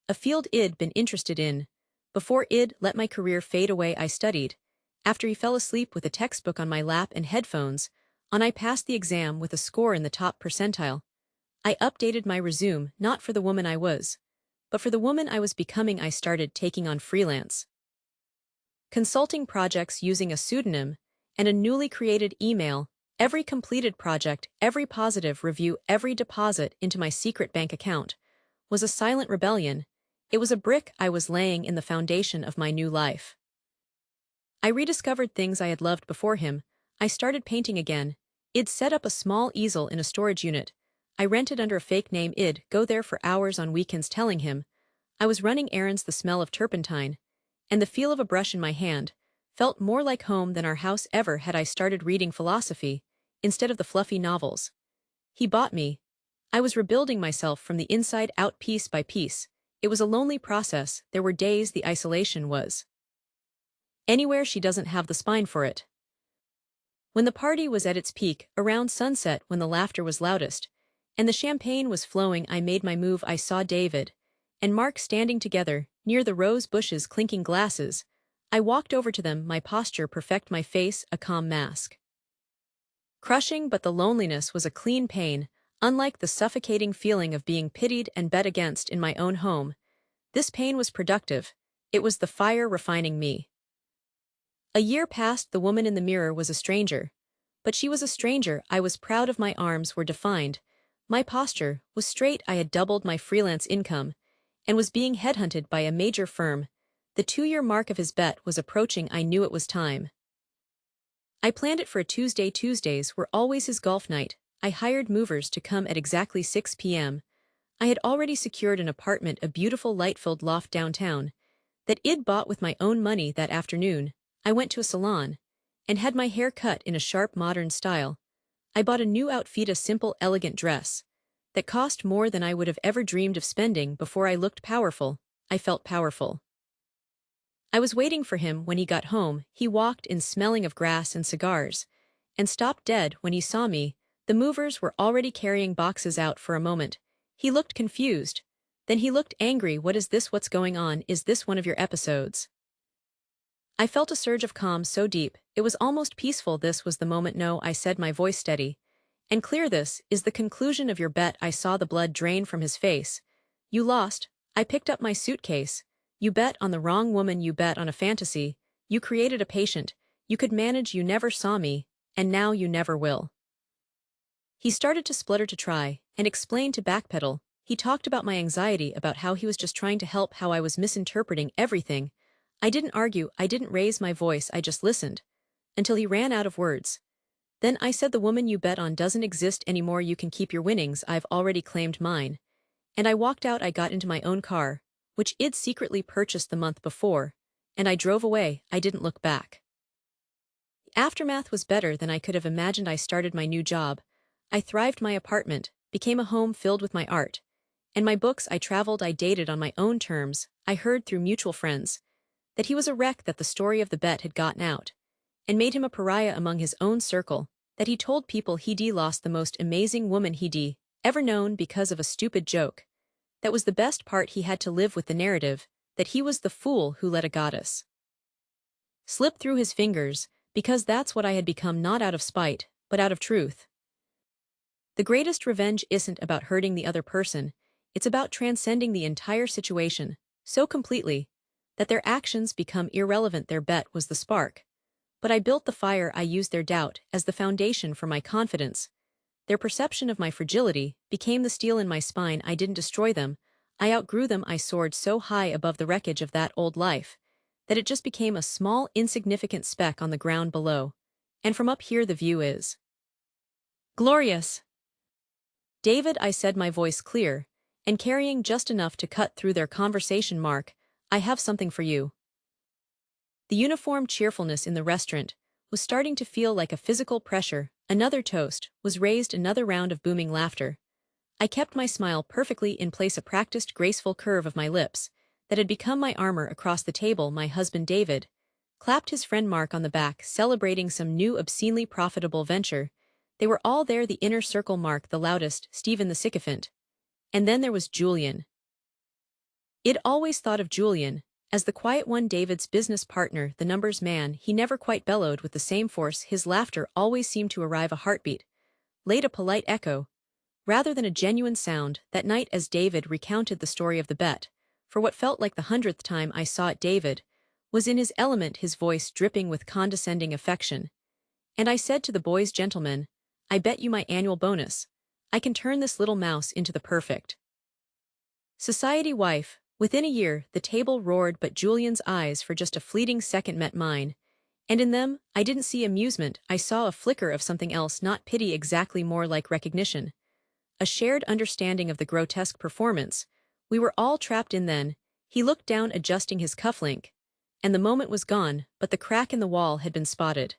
a field I'd been interested in. Before I'd let my career fade away, I studied. After he fell asleep with a textbook on my lap and headphones on, I passed the exam with a score in the top percentile. I updated my resume, not for the woman I was, but for the woman I was becoming. I started taking on freelance consulting projects using a pseudonym and a newly created email. Every completed project, every positive review, every deposit into my secret bank account was a silent rebellion. It was a brick I was laying in the foundation of my new life. I rediscovered things I had loved before him. I started painting again. I'd set up a small easel in a storage unit I rented under a fake name. I'd go there for hours on weekends telling him I was running errands. The smell of turpentine and the feel of a brush in my hand felt more like home than our house ever had. I started reading philosophy instead of the fluffy novels he bought me. I was rebuilding myself from the inside out, piece by piece. It was a lonely process. There were days the isolation was anywhere. She doesn't have the spine for it. When the party was at its peak, around sunset, when the laughter was loudest and the champagne was flowing, I made my move. I saw David and Mark standing together near the rose bushes, clinking glasses. I walked over to them, my posture perfect, my face a calm mask. Crushing, but the loneliness was a clean pain, unlike the suffocating feeling of being pitied and bet against in my own home. This pain was productive. It was the fire refining me. A year passed. The woman in the mirror was a stranger. But she was a stranger. I was proud of my arms were defined. My posture was straight. I had doubled my freelance income and was being headhunted by a major firm. The 2-year mark of his bet was approaching. I knew it was time. I planned it for a Tuesday. Tuesdays were always his golf night. I hired movers to come at exactly 6 p.m. I had already secured an apartment, a beautiful light-filled loft downtown, that I'd bought with my own money. That afternoon, I went to a salon and had my hair cut in a sharp modern style. I bought a new outfit, a simple, elegant dress that cost more than I would have ever dreamed of spending. Before I looked powerful, I felt powerful. I was waiting for him when he got home. He walked in smelling of grass and cigars and stopped dead when he saw me. The movers were already carrying boxes out. For a moment, he looked confused. Then he looked angry. What is this? What's going on? Is this one of your episodes? I felt a surge of calm so deep, it was almost peaceful. This was the moment. No, I said, my voice steady and clear. This is the conclusion of your bet. I saw the blood drain from his face. You lost. I picked up my suitcase. You bet on the wrong woman. You bet on a fantasy. You created a patient you could manage. You never saw me, and now you never will. He started to splutter, to try and explain, to backpedal. He talked about my anxiety, about how he was just trying to help, how I was misinterpreting everything. I didn't argue, I didn't raise my voice, I just listened until he ran out of words. Then I said, the woman you bet on doesn't exist anymore. You can keep your winnings. I've already claimed mine. And I walked out. I got into my own car, which I'd secretly purchased the month before, and I drove away. I didn't look back. The aftermath was better than I could have imagined. I started my new job. I thrived. My apartment became a home filled with my art and my books. I traveled. I dated on my own terms. I heard through mutual friends that he was a wreck, that the story of the bet had gotten out and made him a pariah among his own circle, that he told people he'd lost the most amazing woman he'd ever known because of a stupid joke. That was the best part. He had to live with the narrative that he was the fool who let a goddess slip through his fingers, because that's what I had become, not out of spite, but out of truth. The greatest revenge isn't about hurting the other person, it's about transcending the entire situation so completely that their actions become irrelevant. Their bet was the spark. But I built the fire. I used their doubt as the foundation for my confidence. Their perception of my fragility became the steel in my spine. I didn't destroy them, I outgrew them. I soared so high above the wreckage of that old life that it just became a small, insignificant speck on the ground below. And from up here the view is glorious. David, I said, my voice clear and carrying just enough to cut through their conversation. Mark, I have something for you. The uniform cheerfulness in the restaurant was starting to feel like a physical pressure. Another toast was raised, another round of booming laughter. I kept my smile perfectly in place, a practiced, graceful curve of my lips that had become my armor. Across the table, my husband David clapped his friend Mark on the back, celebrating some new obscenely profitable venture. They were all there, the inner circle: Mark the loudest, Stephen the sycophant. And then there was Julian. I'd always thought of Julian as the quiet one, David's business partner, the numbers man. He never quite bellowed with the same force. His laughter always seemed to arrive a heartbeat, laid a polite echo, rather than a genuine sound. That night, as David recounted the story of the bet, for what felt like the 100th time I saw it, David was in his element, his voice dripping with condescending affection. And I said to the boys, gentlemen, I bet you my annual bonus I can turn this little mouse into the perfect society wife. Within a year, the table roared, but Julian's eyes for just a fleeting second met mine, and in them, I didn't see amusement. I saw a flicker of something else, not pity exactly, more like recognition. A shared understanding of the grotesque performance we were all trapped in. Then he looked down, adjusting his cufflink, and the moment was gone, but the crack in the wall had been spotted.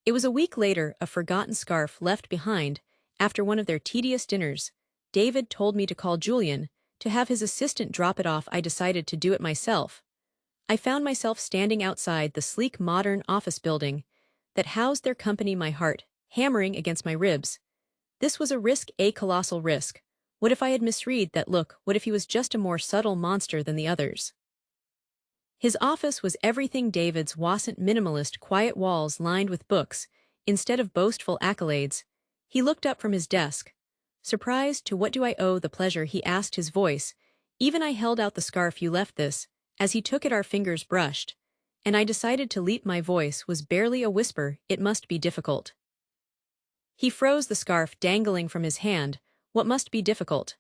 It was a week later, a forgotten scarf left behind after one of their tedious dinners. David told me to call Julian, to have his assistant drop it off. I decided to do it myself. I found myself standing outside the sleek modern office building that housed their company, my heart hammering against my ribs. This was a risk, a colossal risk. What if I had misread that look? What if he was just a more subtle monster than the others? His office was everything David's wasn't: minimalist, quiet walls lined with books instead of boastful accolades. He looked up from his desk, surprised. To what do I owe the pleasure? He asked, his voice even. I held out the scarf. You left this. As he took it, our fingers brushed, and I decided to leap. My voice was barely a whisper. It must be difficult. He froze, the scarf dangling from his hand. What must be difficult?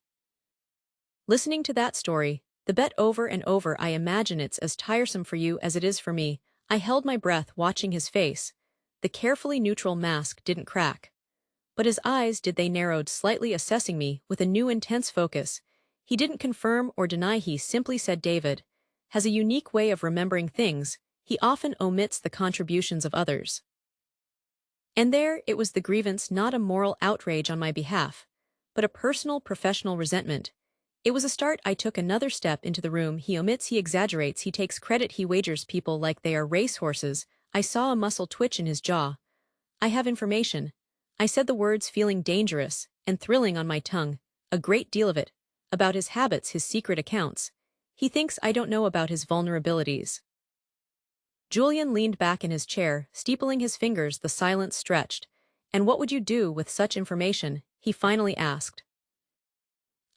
Listening to that story, the bet, over and over. I imagine it's as tiresome for you as it is for me. I held my breath, watching his face. The carefully neutral mask didn't crack, but his eyes did. They narrowed slightly, assessing me with a new intense focus. He didn't confirm or deny. He simply said, David has a unique way of remembering things. He often omits the contributions of others. And there it was, the grievance, not a moral outrage on my behalf, but a personal, professional resentment. It was a start. I took another step into the room. He omits, he exaggerates, he takes credit, he wagers people like they are racehorses. I saw a muscle twitch in his jaw. I have information. I said the words, feeling dangerous and thrilling on my tongue, a great deal of it, about his habits, his secret accounts. He thinks I don't know about his vulnerabilities. Julian leaned back in his chair, steepling his fingers. The silence stretched. And what would you do with such information? He finally asked.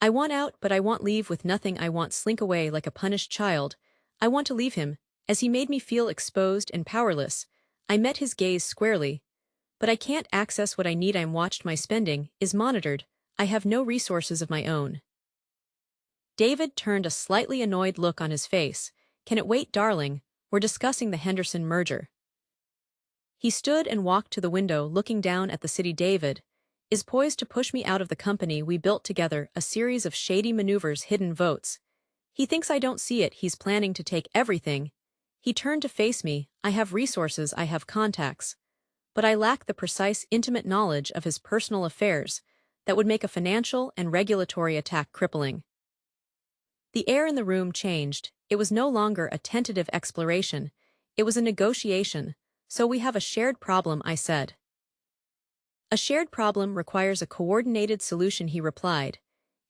I want out, but I won't leave with nothing. I won't slink away like a punished child. I want to leave him, as he made me feel exposed and powerless. I met his gaze squarely. But I can't access what I need. I'm watched. My spending is monitored. I have no resources of my own. David turned, a slightly annoyed look on his face. Can it wait, darling? We're discussing the Henderson merger. He stood and walked to the window, looking down at the city. David is poised to push me out of the company we built together, a series of shady maneuvers, hidden votes. He thinks I don't see it. He's planning to take everything. He turned to face me. I have resources, I have contacts, but I lack the precise, intimate knowledge of his personal affairs that would make a financial and regulatory attack crippling. The air in the room changed. It was no longer a tentative exploration. It was a negotiation. So we have a shared problem, I said. A shared problem requires a coordinated solution, he replied.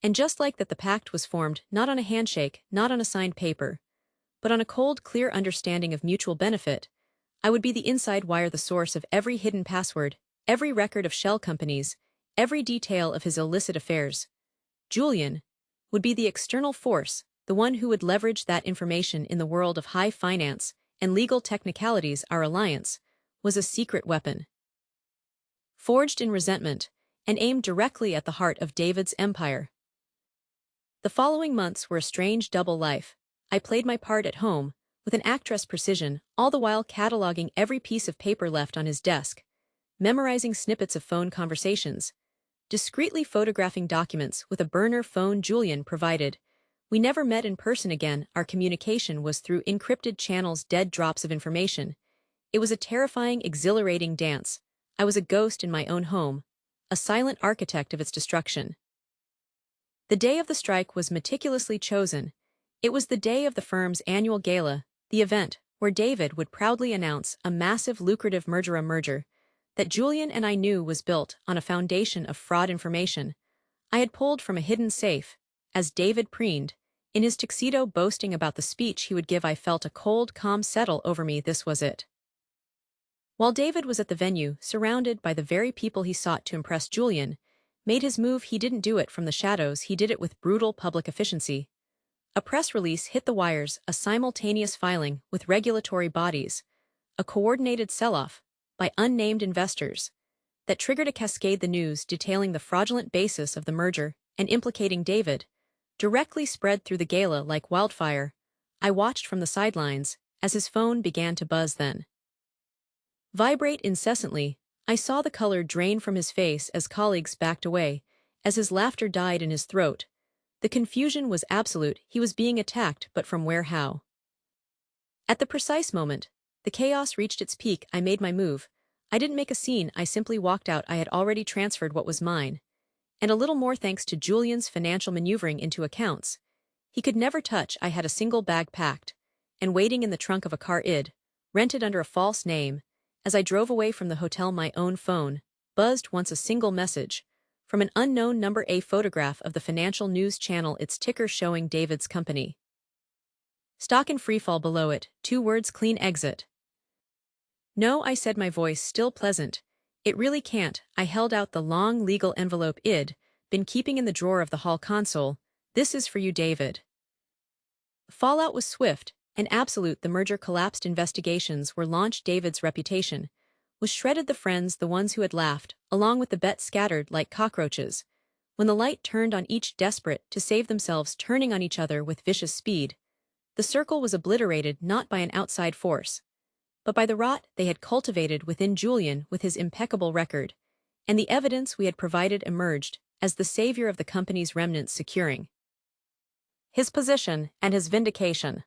And just like that, the pact was formed not on a handshake, not on a signed paper, but on a cold, clear understanding of mutual benefit. I would be the inside wire, the source of every hidden password, every record of shell companies, every detail of his illicit affairs. Julian would be the external force, the one who would leverage that information in the world of high finance and legal technicalities. Our alliance was a secret weapon, forged in resentment and aimed directly at the heart of David's empire. The following months were a strange double life. I played my part at home, with an actress precision, all the while cataloging every piece of paper left on his desk, memorizing snippets of phone conversations, discreetly photographing documents with a burner phone Julian provided. We never met in person again. Our communication was through encrypted channels, dead drops of information. It was a terrifying, exhilarating dance. I was a ghost in my own home, a silent architect of its destruction. The day of the strike was meticulously chosen. It was the day of the firm's annual gala, the event where David would proudly announce a massive, lucrative merger that Julian and I knew was built on a foundation of fraud information I had pulled from a hidden safe. As David preened, in his tuxedo, boasting about the speech he would give, I felt a cold calm settle over me. This was it. While David was at the venue, surrounded by the very people he sought to impress, Julian made his move. He didn't do it from the shadows, he did it with brutal public efficiency. A press release hit the wires, a simultaneous filing with regulatory bodies, a coordinated sell-off by unnamed investors that triggered a cascade. The news detailing the fraudulent basis of the merger and implicating David directly spread through the gala like wildfire. I watched from the sidelines as his phone began to buzz, then vibrate incessantly. I saw the color drain from his face as colleagues backed away, as his laughter died in his throat. The confusion was absolute. He was being attacked, but from where, how? At the precise moment the chaos reached its peak, I made my move. I didn't make a scene, I simply walked out. I had already transferred what was mine, and a little more thanks to Julian's financial maneuvering, into accounts he could never touch. I had a single bag packed and waiting in the trunk of a car I'd rented under a false name. As I drove away from the hotel, my own phone buzzed once, a single message from an unknown number, a photograph of the financial news channel, its ticker showing David's company stock in freefall. Below it, 2 words: clean exit. No, I said, my voice still pleasant. It really can't. I held out the long legal envelope I'd been keeping in the drawer of the hall console. This is for you, David. Fallout was swift and absolute. The merger collapsed. Investigations were launched. David's reputation was shredded. The friends, the ones who had laughed, along with the bet, scattered like cockroaches. When the light turned on, each desperate to save themselves, turning on each other with vicious speed, the circle was obliterated not by an outside force, but by the rot they had cultivated within. Julian, with his impeccable record and the evidence we had provided, emerged as the savior of the company's remnants, securing his position and his vindication.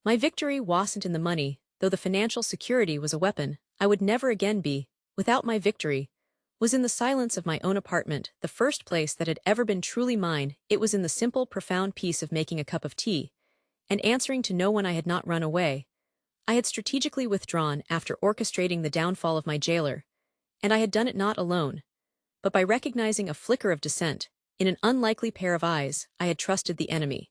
My victory wasn't in the money, though the financial security was a weapon I would never again be without. My victory was in the silence of my own apartment, the first place that had ever been truly mine. It was in the simple, profound peace of making a cup of tea and answering to no one. I had not run away. I had strategically withdrawn after orchestrating the downfall of my jailer, and I had done it not alone, but by recognizing a flicker of dissent in an unlikely pair of eyes. I had trusted the enemy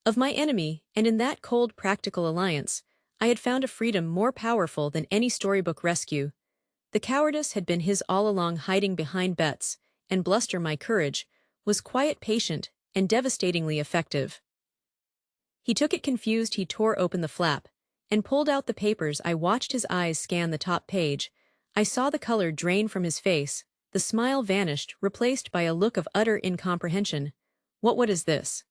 of my enemy, and in that cold, practical alliance, I had found a freedom more powerful than any storybook rescue. The cowardice had been his all along, hiding behind bets and bluster. My courage was quiet, patient, and devastatingly effective. He took it confused. He tore open the flap and pulled out the papers. I watched his eyes scan the top page. I saw the color drain from his face. The smile vanished, replaced by a look of utter incomprehension. What is this?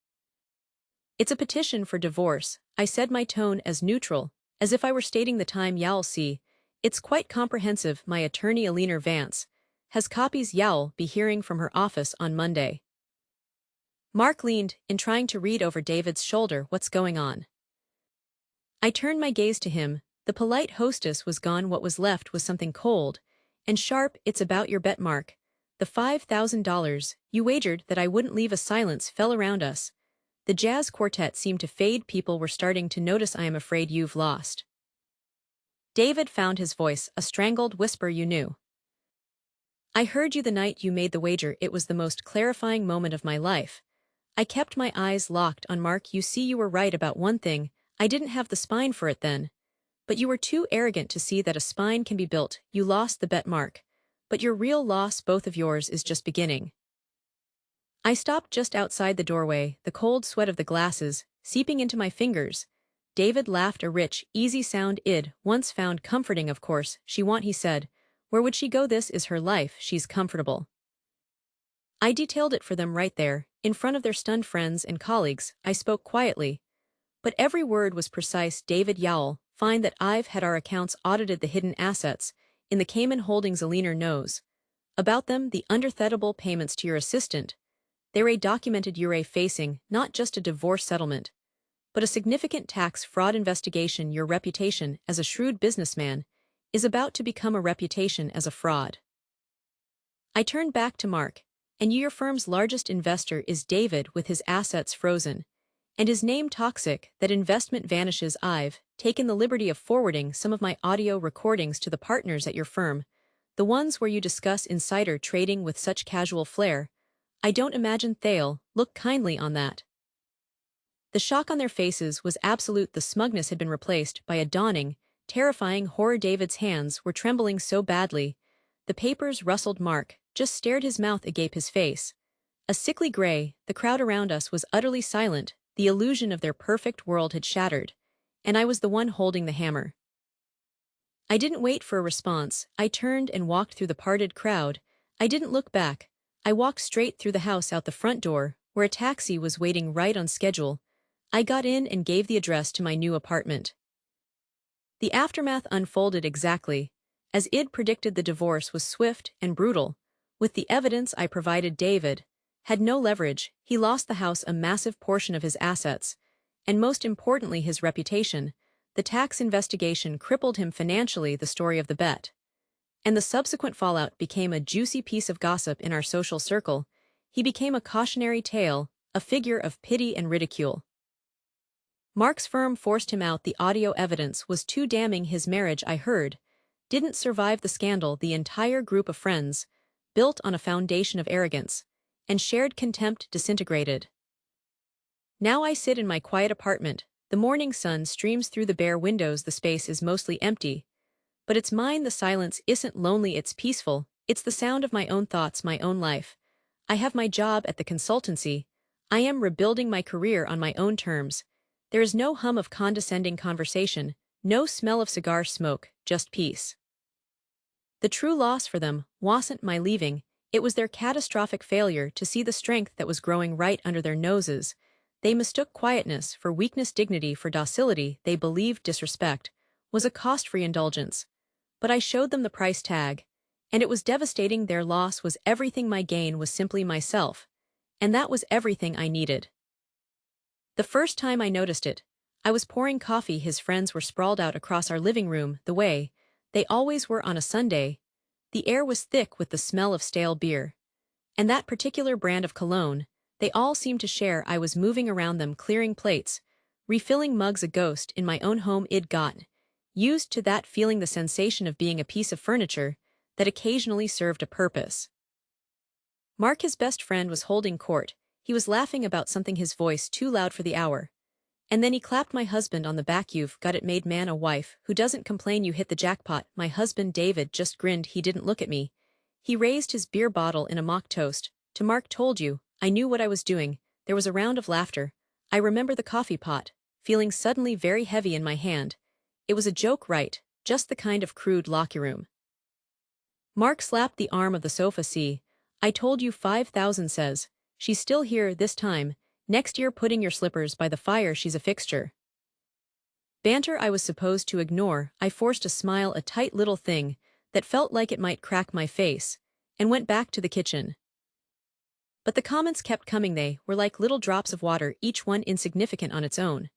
It's a petition for divorce, I said, my tone as neutral as if I were stating the time. You'll see. It's quite comprehensive. My attorney, Eleanor Vance, has copies. You'll be hearing from her office on Monday. Mark leaned in, trying to read over David's shoulder. What's going on? I turned my gaze to him. The polite hostess was gone. What was left was something cold and sharp. It's about your bet, Mark. The $5,000 you wagered that I wouldn't leave. A silence fell around us. The jazz quartet seemed to fade. People were starting to notice. I am afraid you've lost. David found his voice, a strangled whisper. You knew. I heard you the night you made the wager. It was the most clarifying moment of my life. I kept my eyes locked on Mark. You see, you were right about one thing. I didn't have the spine for it then. But you were too arrogant to see that a spine can be built. You lost the bet, Mark. But your real loss, both of yours, is just beginning. I stopped just outside the doorway, the cold sweat of the glasses seeping into my fingers. David laughed, a rich, easy sound I'd once found comforting. Of course, she want, he said. Where would she go? This is her life, she's comfortable. I detailed it for them right there, in front of their stunned friends and colleagues. I spoke quietly. But every word was precise. David Yowell, find that I've had our accounts audited, the hidden assets in the Cayman Holdings. Alina knows about them, the underthetable payments to your assistant. They're a documented. You're facing not just a divorce settlement, but a significant tax fraud investigation. Your reputation as a shrewd businessman is about to become a reputation as a fraud. I turned back to Mark. And your firm's largest investor is David, with his assets frozen. And his name toxic. That investment vanishes. I've taken the liberty of forwarding some of my audio recordings to the partners at your firm, the ones where you discuss insider trading with such casual flair. I don't imagine they'll look kindly on that. The shock on their faces was absolute. The smugness had been replaced by a dawning, terrifying horror. David's hands were trembling so badly. The papers rustled. Mark just stared, his mouth agape, his face a sickly gray. The crowd around us was utterly silent. The illusion of their perfect world had shattered, and I was the one holding the hammer. I didn't wait for a response. I turned and walked through the parted crowd. I didn't look back. I walked straight through the house, out the front door, where a taxi was waiting right on schedule. I got in and gave the address to my new apartment. The aftermath unfolded exactly as I'd predicted. The divorce was swift and brutal. With the evidence I provided, David had no leverage. He lost the house, a massive portion of his assets, and most importantly his reputation. The tax investigation crippled him financially, the story of the bet and the subsequent fallout became a juicy piece of gossip in our social circle. He became a cautionary tale, a figure of pity and ridicule. Mark's firm forced him out. The audio evidence was too damning. His marriage, I heard, didn't survive the scandal. The entire group of friends, built on a foundation of arrogance and shared contempt, disintegrated. Now I sit in my quiet apartment. The morning sun streams through the bare windows. The space is mostly empty, but it's mine. The silence isn't lonely, it's peaceful. It's the sound of my own thoughts, my own life. I have my job at the consultancy. I am rebuilding my career on my own terms. There is no hum of condescending conversation, no smell of cigar smoke, just peace. The true loss for them wasn't my leaving, it was their catastrophic failure to see the strength that was growing right under their noses. They mistook quietness for weakness, dignity for docility. They believed disrespect was a cost-free indulgence. But I showed them the price tag, and it was devastating. Their loss was everything. My gain was simply myself, and that was everything I needed. The first time I noticed it, I was pouring coffee. His friends were sprawled out across our living room, the way they always were on a Sunday. The air was thick with the smell of stale beer, and that particular brand of cologne they all seemed to share. I was moving around them, clearing plates, refilling mugs, a ghost in my own home. I'd gotten used to that feeling, the sensation of being a piece of furniture that occasionally served a purpose. Mark, his best friend, was holding court. He was laughing about something, his voice too loud for the hour. And then he clapped my husband on the back. You've got it made, man. A wife who doesn't complain. You hit the jackpot. My husband David just grinned. He didn't look at me. He raised his beer bottle in a mock toast to Mark. Told you, I knew what I was doing. There was a round of laughter. I remember the coffee pot feeling suddenly very heavy in my hand. It was a joke, right? Just the kind of crude locker room. Mark slapped the arm of the sofa. See, I told you 5,000 says. She's still here this time. Next year, putting your slippers by the fire. She's a fixture. Banter I was supposed to ignore. I forced a smile, a tight little thing that felt like it might crack my face, and went back to the kitchen. But the comments kept coming. They were like little drops of water, each one insignificant on its own.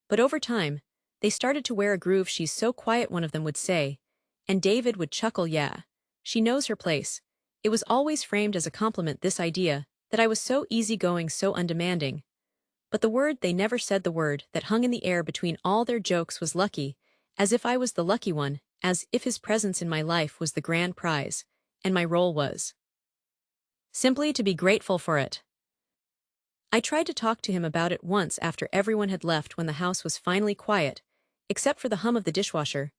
But over time, they started to wear a groove. She's so quiet, one of them would say, and David would chuckle. Yeah, she knows her place. It was always framed as a compliment, this idea that I was so easygoing, so undemanding. But the word they never said, the word that hung in the air between all their jokes, was lucky, as if I was the lucky one, as if his presence in my life was the grand prize. and my role was simply to be grateful for it. I tried to talk to him about it once after everyone had left when the house was finally quiet, except for the hum of the dishwasher.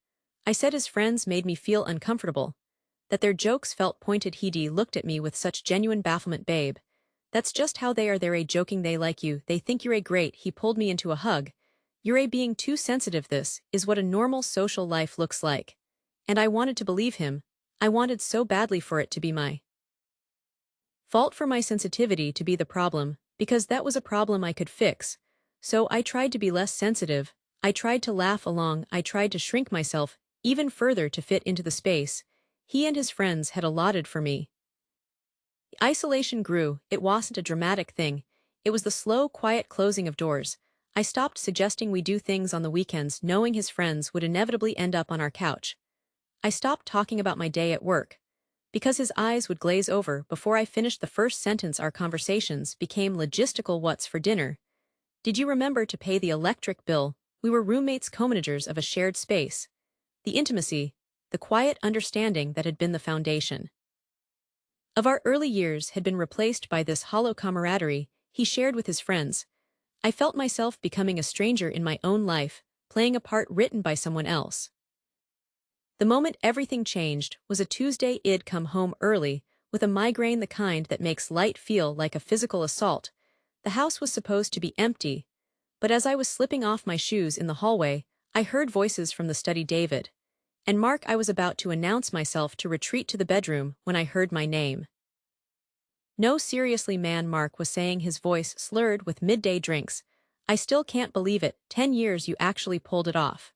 I said his friends made me feel uncomfortable, that their jokes felt pointed. He looked at me with such genuine bafflement. Babe, that's just how they are. They're a joking, they like you, they think you're a great. He pulled me into a hug. You're a being too sensitive. This is what a normal social life looks like. And I wanted to believe him. I wanted so badly for it to be my fault, for my sensitivity to be the problem, because that was a problem I could fix. So I tried to be less sensitive, I tried to laugh along, I tried to shrink myself even further to fit into the space he and his friends had allotted for me. The isolation grew. It wasn't a dramatic thing. It was the slow, quiet closing of doors. I stopped suggesting we do things on the weekends, knowing his friends would inevitably end up on our couch. I stopped talking about my day at work, because his eyes would glaze over before I finished the first sentence. Our conversations became logistical. What's for dinner? Did you remember to pay the electric bill? We were roommates, co-managers of a shared space. The intimacy, the quiet understanding that had been the foundation of our early years had been replaced by this hollow camaraderie he shared with his friends. I felt myself becoming a stranger in my own life, playing a part written by someone else. The moment everything changed was a Tuesday. I'd come home early, with a migraine, the kind that makes light feel like a physical assault. The house was supposed to be empty, but as I was slipping off my shoes in the hallway, I heard voices from the study. David and Mark. I was about to announce myself to retreat to the bedroom when I heard my name. No, seriously, man, Mark was saying, his voice slurred with midday drinks. I still can't believe it. 10 years you actually pulled it off.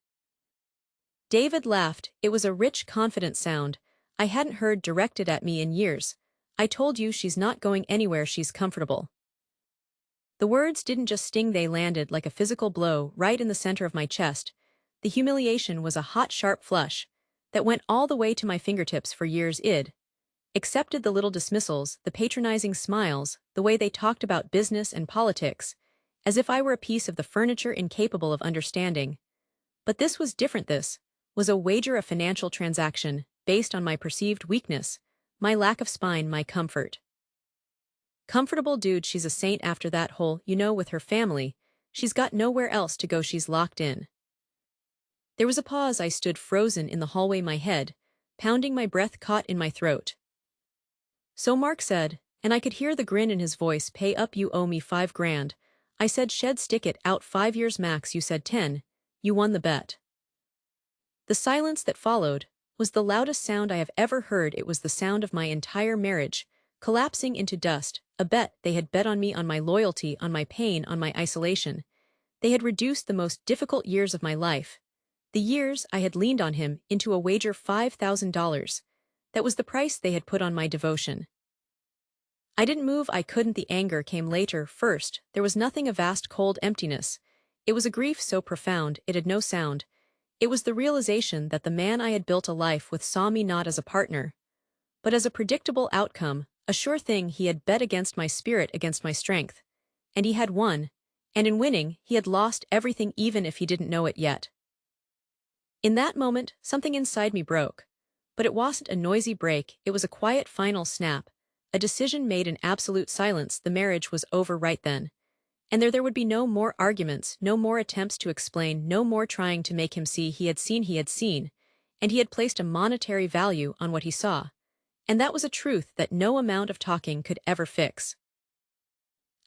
David laughed. It was a rich, confident sound I hadn't heard directed at me in years. I told you she's not going anywhere, she's comfortable. The words didn't just sting, they landed like a physical blow right in the center of my chest. The humiliation was a hot, sharp flush that went all the way to my fingertips. For years I'd accepted the little dismissals, the patronizing smiles, the way they talked about business and politics, as if I were a piece of the furniture incapable of understanding. But this was different. This was a wager, a financial transaction, based on my perceived weakness, my lack of spine, my comfort. Comfortable dude, she's a saint after that whole, with her family, she's got nowhere else to go, she's locked in. There was a pause. I stood frozen in the hallway, my head pounding, my breath caught in my throat. So Mark said, and I could hear the grin in his voice, pay up, you owe me $5,000. I said, shed, stick it out, 5 years max. You said 10. You won the bet. The silence that followed was the loudest sound I have ever heard. It was the sound of my entire marriage collapsing into dust. A bet they had bet on me, on my loyalty, on my pain, on my isolation. They had reduced the most difficult years of my life, the years I had leaned on him, into a wager. $5,000. That was the price they had put on my devotion. I didn't move. I couldn't. The anger came later. First, there was nothing, a vast cold emptiness. It was a grief so profound it had no sound. It was the realization that the man I had built a life with saw me not as a partner, but as a predictable outcome, a sure thing. He had bet against my spirit, against my strength. And he had won. And in winning, he had lost everything, even if he didn't know it yet. In that moment, something inside me broke. But it wasn't a noisy break, it was a quiet final snap, a decision made in absolute silence. The marriage was over right then. And there would be no more arguments, no more attempts to explain, no more trying to make him see. He had seen, and he had placed a monetary value on what he saw. And that was a truth that no amount of talking could ever fix.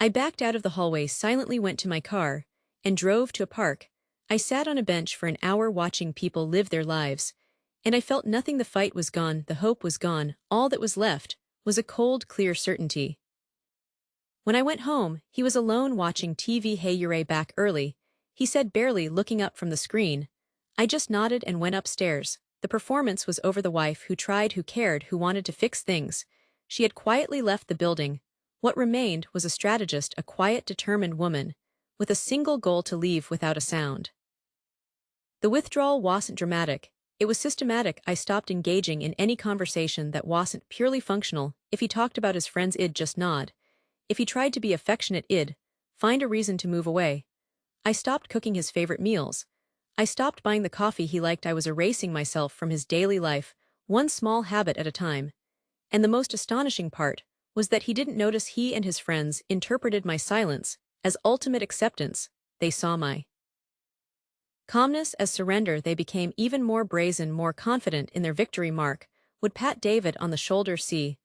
I backed out of the hallway, silently went to my car, and drove to a park. I sat on a bench for an hour watching people live their lives, and I felt nothing. The fight was gone, the hope was gone, all that was left was a cold, clear certainty. When I went home, he was alone watching TV. Hey, you're back early, he said, barely looking up from the screen. I just nodded and went upstairs. The performance was over. The wife who tried, who cared, who wanted to fix things. She had quietly left the building. What remained was a strategist, a quiet, determined woman, with a single goal: to leave without a sound. The withdrawal wasn't dramatic, it was systematic. I stopped engaging in any conversation that wasn't purely functional. If he talked about his friends, I'd just nod. If he tried to be affectionate, I'd find a reason to move away. I stopped cooking his favorite meals. I stopped buying the coffee he liked. I was erasing myself from his daily life, one small habit at a time. And the most astonishing part was that he didn't notice he and his friends interpreted my silence as ultimate acceptance. They saw my calmness as surrender. They became even more brazen, more confident in their victory. Mark would pat David on the shoulder. See,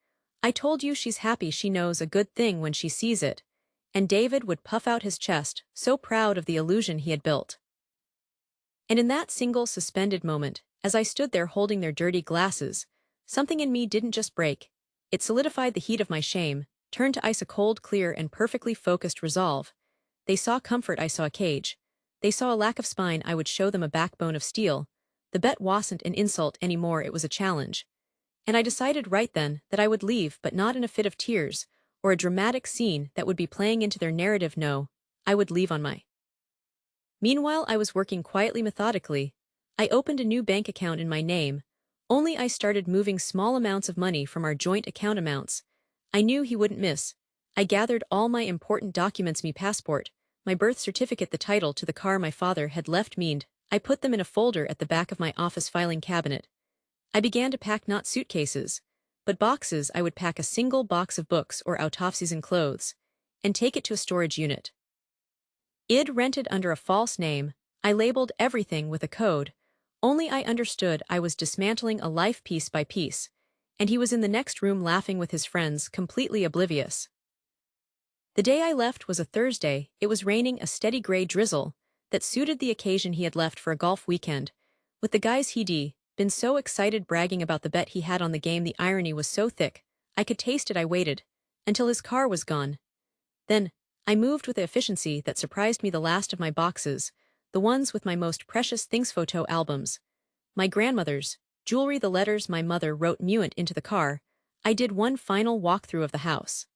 I told you she's happy. She knows a good thing when she sees it. And David would puff out his chest, so proud of the illusion he had built. And in that single suspended moment, as I stood there holding their dirty glasses, something in me didn't just break. It solidified. The heat of my shame turned to ice, a cold, clear, and perfectly focused resolve. They saw comfort. I saw a cage. They saw a lack of spine. I would show them a backbone of steel. The bet wasn't an insult anymore, it was a challenge. And I decided right then that I would leave, but not in a fit of tears, or a dramatic scene that would be playing into their narrative. No, I would leave on my. Meanwhile, I was working quietly, methodically. I opened a new bank account in my name. Only I started moving small amounts of money from our joint account amounts. I knew he wouldn't miss. I gathered all my important documents, my passport, my birth certificate, the title to the car my father had left me. I put them in a folder at the back of my office filing cabinet. I began to pack not suitcases, but boxes. I would pack a single box of books or autopsies and clothes, and take it to a storage unit. Id rented under a false name. I labeled everything with a code. Only I understood I was dismantling a life piece by piece, and he was in the next room laughing with his friends, completely oblivious. The day I left was a Thursday. It was raining, a steady gray drizzle that suited the occasion. He had left for a golf weekend with the guys he'd been so excited, bragging about the bet he had on the game. The irony was so thick, I could taste it. I waited until his car was gone. Then, I moved with the efficiency that surprised me. The last of my boxes, the ones with my most precious things, photo albums, my grandmother's jewelry, the letters my mother wrote Muent into the car. I did one final walkthrough of the house.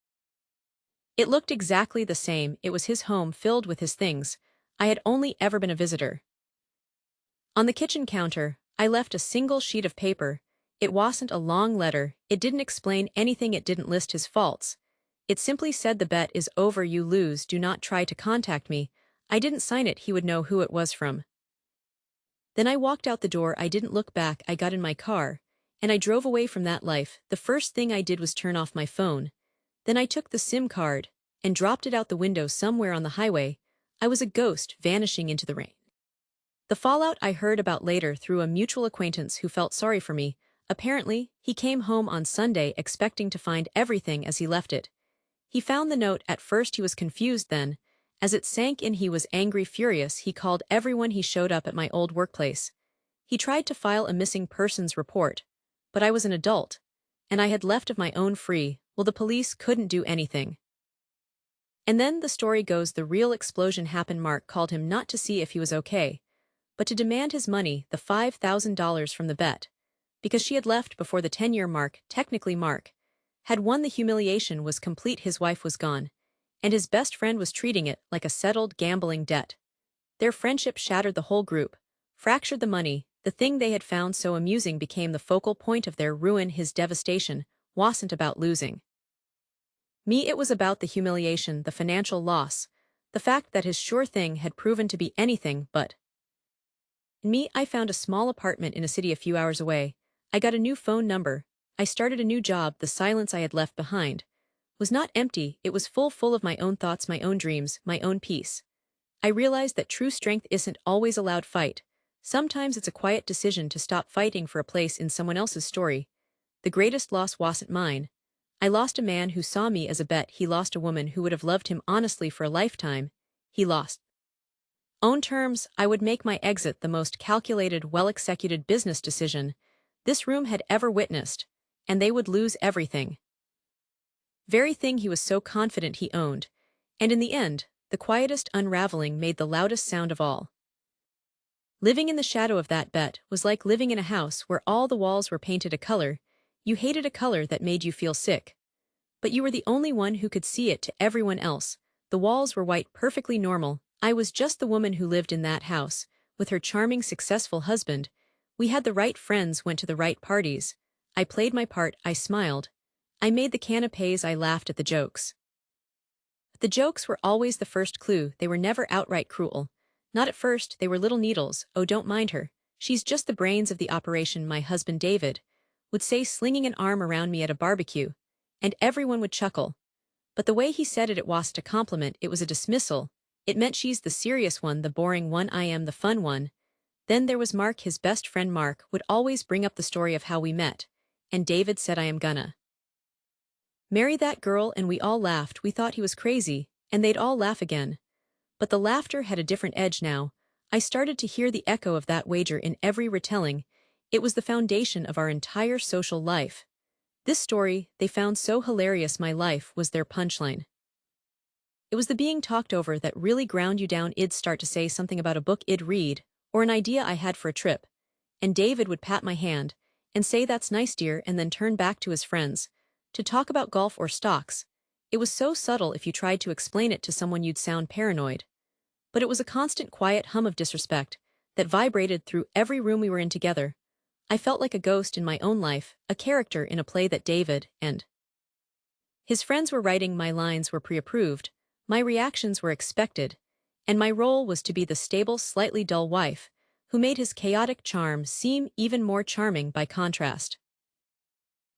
It looked exactly the same. It was his home, filled with his things. I had only ever been a visitor. On the kitchen counter, I left a single sheet of paper. It wasn't a long letter. It didn't explain anything. It didn't list his faults. It simply said, the bet is over, you lose, do not try to contact me. I didn't sign it. He would know who it was from. Then I walked out the door. I didn't look back. I got in my car, and I drove away from that life. The first thing I did was turn off my phone. Then I took the SIM card and dropped it out the window somewhere on the highway. I was a ghost vanishing into the rain. The fallout I heard about later through a mutual acquaintance who felt sorry for me. Apparently, he came home on Sunday expecting to find everything as he left it. He found the note. At first he was confused. Then, as it sank in, he was angry, furious. He called everyone. He showed up at my old workplace. He tried to file a missing persons report, but I was an adult, and I had left of my own free. Well, the police couldn't do anything. And then the story goes, the real explosion happened. Mark called him not to see if he was okay, but to demand his money, the $5,000 from the bet, because she had left before the 10-year mark. Technically, Mark had won. The humiliation was complete. His wife was gone, and his best friend was treating it like a settled gambling debt. Their friendship shattered. The whole group fractured. The money, the thing they had found so amusing, became the focal point of their ruin. His devastation wasn't about losing me, it was about the humiliation, the financial loss, the fact that his sure thing had proven to be anything but me. I found a small apartment in a city a few hours away. I got a new phone number. I started a new job. The silence I had left behind was not empty, it was full of my own thoughts, my own dreams, my own peace. I realized that true strength isn't always a loud fight. Sometimes it's a quiet decision to stop fighting for a place in someone else's story. The greatest loss wasn't mine. I lost a man who saw me as a bet. He lost a woman who would have loved him honestly for a lifetime. He lost own terms. I would make my exit the most calculated, well-executed business decision this room had ever witnessed, and they would lose everything. Very thing he was so confident he owned, and in the end, the quietest unraveling made the loudest sound of all. Living in the shadow of that bet was like living in a house where all the walls were painted a color. You hated a color that made you feel sick, but you were the only one who could see it. To everyone else, the walls were white, perfectly normal. I was just the woman who lived in that house, with her charming, successful husband. We had the right friends, went to the right parties. I played my part, I smiled. I made the canapés, I laughed at the jokes. The jokes were always the first clue. They were never outright cruel. Not at first. They were little needles. Oh, don't mind her. She's just the brains of the operation. My husband David would say slinging an arm around me at a barbecue, and everyone would chuckle. But the way he said it wasn't a compliment, it was a dismissal. It meant she's the serious one, the boring one, I am the fun one. Then there was Mark, his best friend Mark, would always bring up the story of how we met. And David said I am gonna marry that girl, and we all laughed. We thought he was crazy, and they'd all laugh again. But the laughter had a different edge now. I started to hear the echo of that wager in every retelling. It was the foundation of our entire social life. This story, they found so hilarious, my life was their punchline. It was the being talked over that really ground you down. I'd start to say something about a book I'd read, or an idea I had for a trip, and David would pat my hand and say that's nice dear, and then turn back to his friends to talk about golf or stocks. It was so subtle, if you tried to explain it to someone you'd sound paranoid. But it was a constant quiet hum of disrespect that vibrated through every room we were in together. I felt like a ghost in my own life, a character in a play that David and his friends were writing. My lines were pre-approved, my reactions were expected, and my role was to be the stable, slightly dull wife who made his chaotic charm seem even more charming by contrast.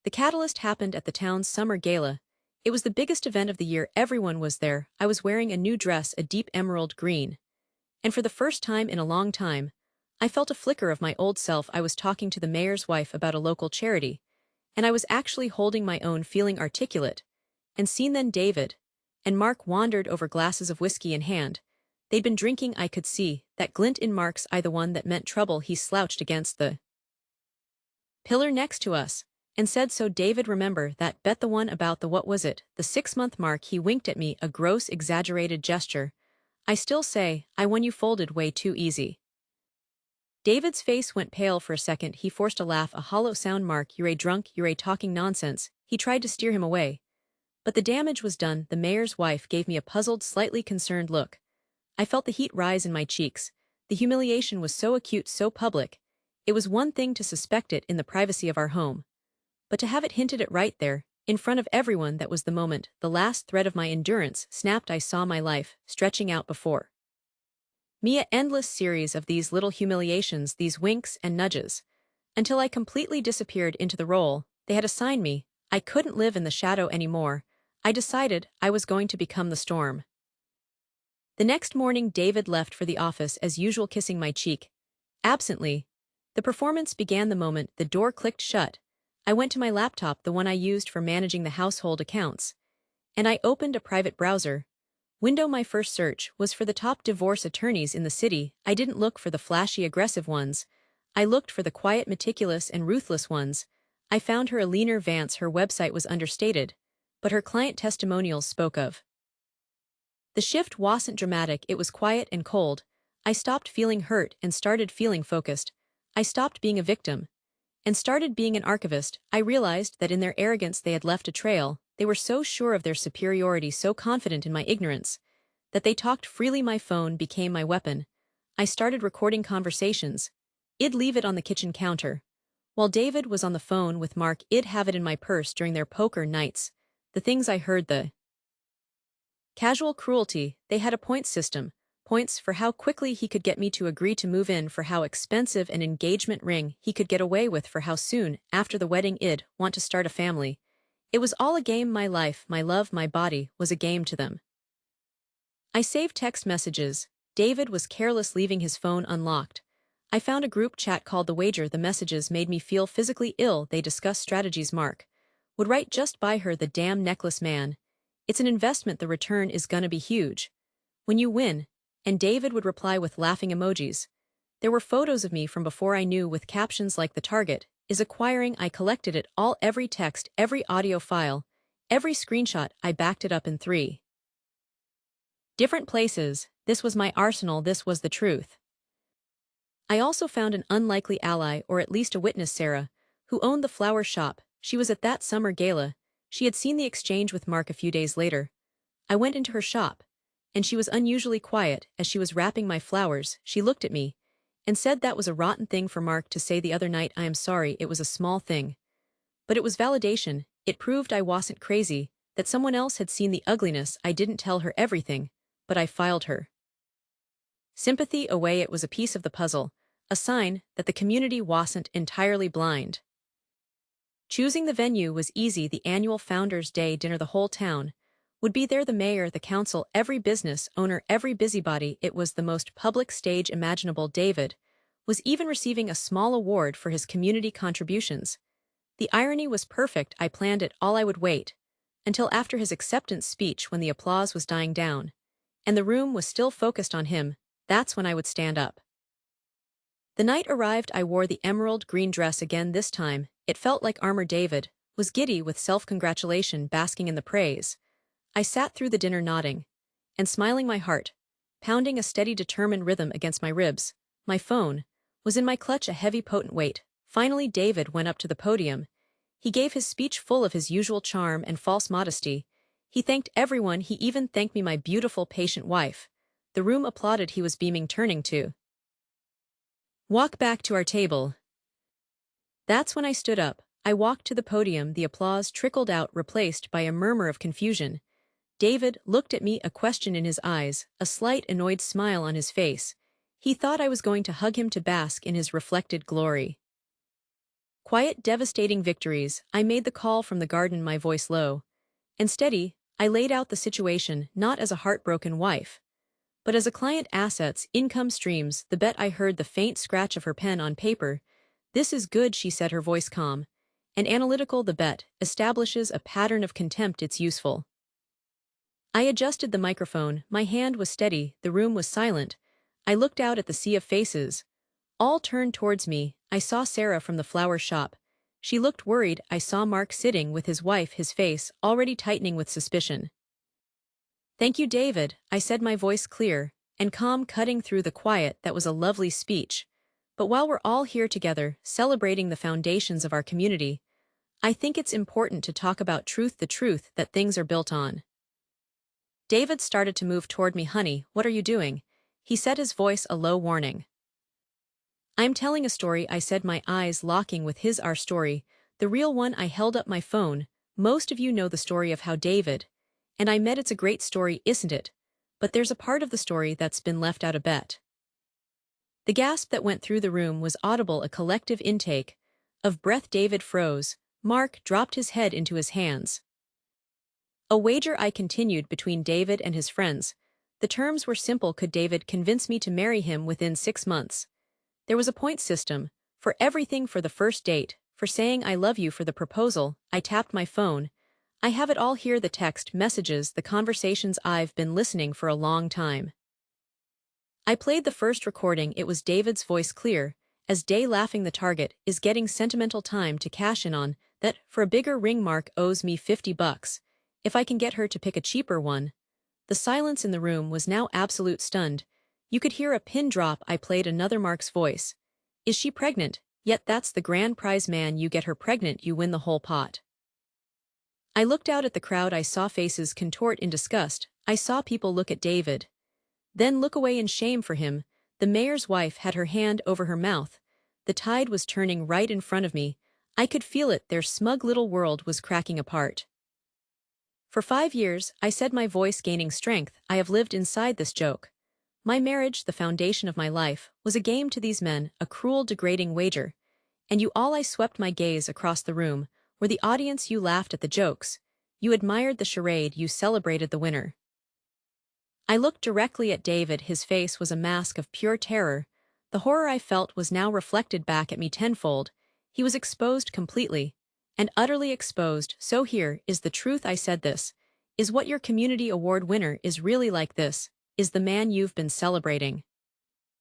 The catalyst happened at the town's summer gala. It was the biggest event of the year. Everyone was there. I was wearing a new dress, a deep emerald green. And for the first time in a long time, I felt a flicker of my old self. I was talking to the mayor's wife about a local charity, and I was actually holding my own, feeling articulate. And then David and Mark wandered over, glasses of whiskey in hand. They'd been drinking. I could see that glint in Mark's eye, the one that meant trouble. He slouched against the pillar next to us and said, so David, remember that bet, the one about the, what was it, the 6-month mark? He winked at me, a gross, exaggerated gesture. I still say, I won. You folded way too easy. David's face went pale for a second. He forced a laugh, a hollow sound. Mark, you're a drunk, you're a talking nonsense. He tried to steer him away. But the damage was done. The mayor's wife gave me a puzzled, slightly concerned look. I felt the heat rise in my cheeks. The humiliation was so acute, so public. It was one thing to suspect it in the privacy of our home, but to have it hinted at right there, in front of everyone. That was the moment the last thread of my endurance snapped. I saw my life stretching out before me, an endless series of these little humiliations, these winks and nudges, until I completely disappeared into the role they had assigned me. I couldn't live in the shadow anymore. I decided I was going to become the storm. The next morning, David left for the office as usual, kissing my cheek absently. The performance began the moment the door clicked shut. I went to my laptop, the one I used for managing the household accounts, and I opened a private browser window. My first search was for the top divorce attorneys in the city. I didn't look for the flashy, aggressive ones. I looked for the quiet, meticulous, and ruthless ones. I found her, Eleanor Vance. Her website was understated, but her client testimonials spoke of the shift wasn't dramatic, it was quiet and cold. I stopped feeling hurt and started feeling focused. I stopped being a victim and started being an archivist. I realized that in their arrogance they had left a trail. They were so sure of their superiority, so confident in my ignorance, that they talked freely. My phone became my weapon. I started recording conversations. I'd leave it on the kitchen counter. While David was on the phone with Mark, I'd have it in my purse during their poker nights. The things I heard, the casual cruelty. They had a points system. Points for how quickly he could get me to agree to move in, for how expensive an engagement ring he could get away with, for how soon after the wedding I'd want to start a family. It was all a game. My life, my love, my body was a game to them. I saved text messages. David was careless, leaving his phone unlocked. I found a group chat called The Wager. The messages made me feel physically ill. They discussed strategies. Mark would write, just buy her the damn necklace, man. It's an investment, the return is gonna be huge when you win. And David would reply with laughing emojis. There were photos of me from before I knew, with captions like, the target is acquiring. I collected it all, every text, every audio file, every screenshot. I backed it up in 3 different places. This was my arsenal, this was the truth. I also found an unlikely ally, or at least a witness, Sarah, who owned the flower shop. She was at that summer gala. She had seen the exchange with Mark a few days later. I went into her shop, and she was unusually quiet. As she was wrapping my flowers, she looked at me and said, that was a rotten thing for Mark to say the other night. I am sorry, it was a small thing. But it was validation. It proved I wasn't crazy, that someone else had seen the ugliness. I didn't tell her everything, but I filed her sympathy away. It was a piece of the puzzle, a sign that the community wasn't entirely blind. Choosing the venue was easy. The annual Founders' Day dinner. The whole town would be there, the mayor, the council, every business owner, every busybody. It was the most public stage imaginable. David was even receiving a small award for his community contributions. The irony was perfect. I planned it all. I would wait until after his acceptance speech, when the applause was dying down and the room was still focused on him. That's when I would stand up. The night arrived. I wore the emerald green dress again. This time it felt like armor. David was giddy with self-congratulation, basking in the praise. I sat through the dinner nodding and smiling, my heart pounding a steady, determined rhythm against my ribs. My phone was in my clutch, a heavy, potent weight. Finally, David went up to the podium. He gave his speech full of his usual charm and false modesty. He thanked everyone. He even thanked me, my beautiful, patient wife. The room applauded. He was beaming, turning to walk back to our table. That's when I stood up. I walked to the podium. The applause trickled out, replaced by a murmur of confusion. David looked at me, a question in his eyes, a slight annoyed smile on his face. He thought I was going to hug him, to bask in his reflected glory. Quiet, devastating victories. I made the call from the garden, my voice low and steady. I laid out the situation, not as a heartbroken wife, but as a client. Assets, income streams, the bet. I heard the faint scratch of her pen on paper. This is good, she said, her voice calm and analytical. The bet establishes a pattern of contempt. It's useful. I adjusted the microphone. My hand was steady. The room was silent. I looked out at the sea of faces. All turned towards me. I saw Sarah from the flower shop. She looked worried. I saw Mark sitting with his wife, his face already tightening with suspicion. Thank you, David, I said, my voice clear and calm, cutting through the quiet. That was a lovely speech. But while we're all here together, celebrating the foundations of our community, I think it's important to talk about truth, the truth that things are built on. David started to move toward me. Honey, what are you doing? He said, his voice a low warning. I'm telling a story, I said, my eyes locking with his. Our story, the real one. I held up my phone. Most of you know the story of how David and I met. It's a great story, isn't it? But there's a part of the story that's been left out. A bet. The gasp that went through the room was audible, a collective intake of breath. David froze. Mark dropped his head into his hands. A wager, I continued, between David and his friends. The terms were simple. Could David convince me to marry him within 6 months? There was a point system for everything: for the first date, for saying I love you, for the proposal. I tapped my phone. I have it all here, the text messages, the conversations. I've been listening for a long time. I played the first recording. It was David's voice, clear as day, laughing. The target is getting sentimental, time to cash in on that. For a bigger ring, Mark owes me $50 if I can get her to pick a cheaper one. The silence in the room was now absolute, stunned. You could hear a pin drop. I played another. Mark's voice. Is she pregnant? Yet that's the grand prize, man. You get her pregnant, you win the whole pot. I looked out at the crowd. I saw faces contort in disgust. I saw people look at David, then look away in shame for him. The mayor's wife had her hand over her mouth. The tide was turning right in front of me. I could feel it. Their smug little world was cracking apart. For 5 years, I said, my voice gaining strength, I have lived inside this joke. My marriage, the foundation of my life, was a game to these men, a cruel, degrading wager. And you all. I swept my gaze across the room. Were the audience. You laughed at the jokes. You admired the charade. You celebrated the winner. I looked directly at David. His face was a mask of pure terror. The horror I felt was now reflected back at me tenfold. He was exposed completely and utterly exposed. So here is the truth, I said. This is what your community award winner is really like. This is the man you've been celebrating.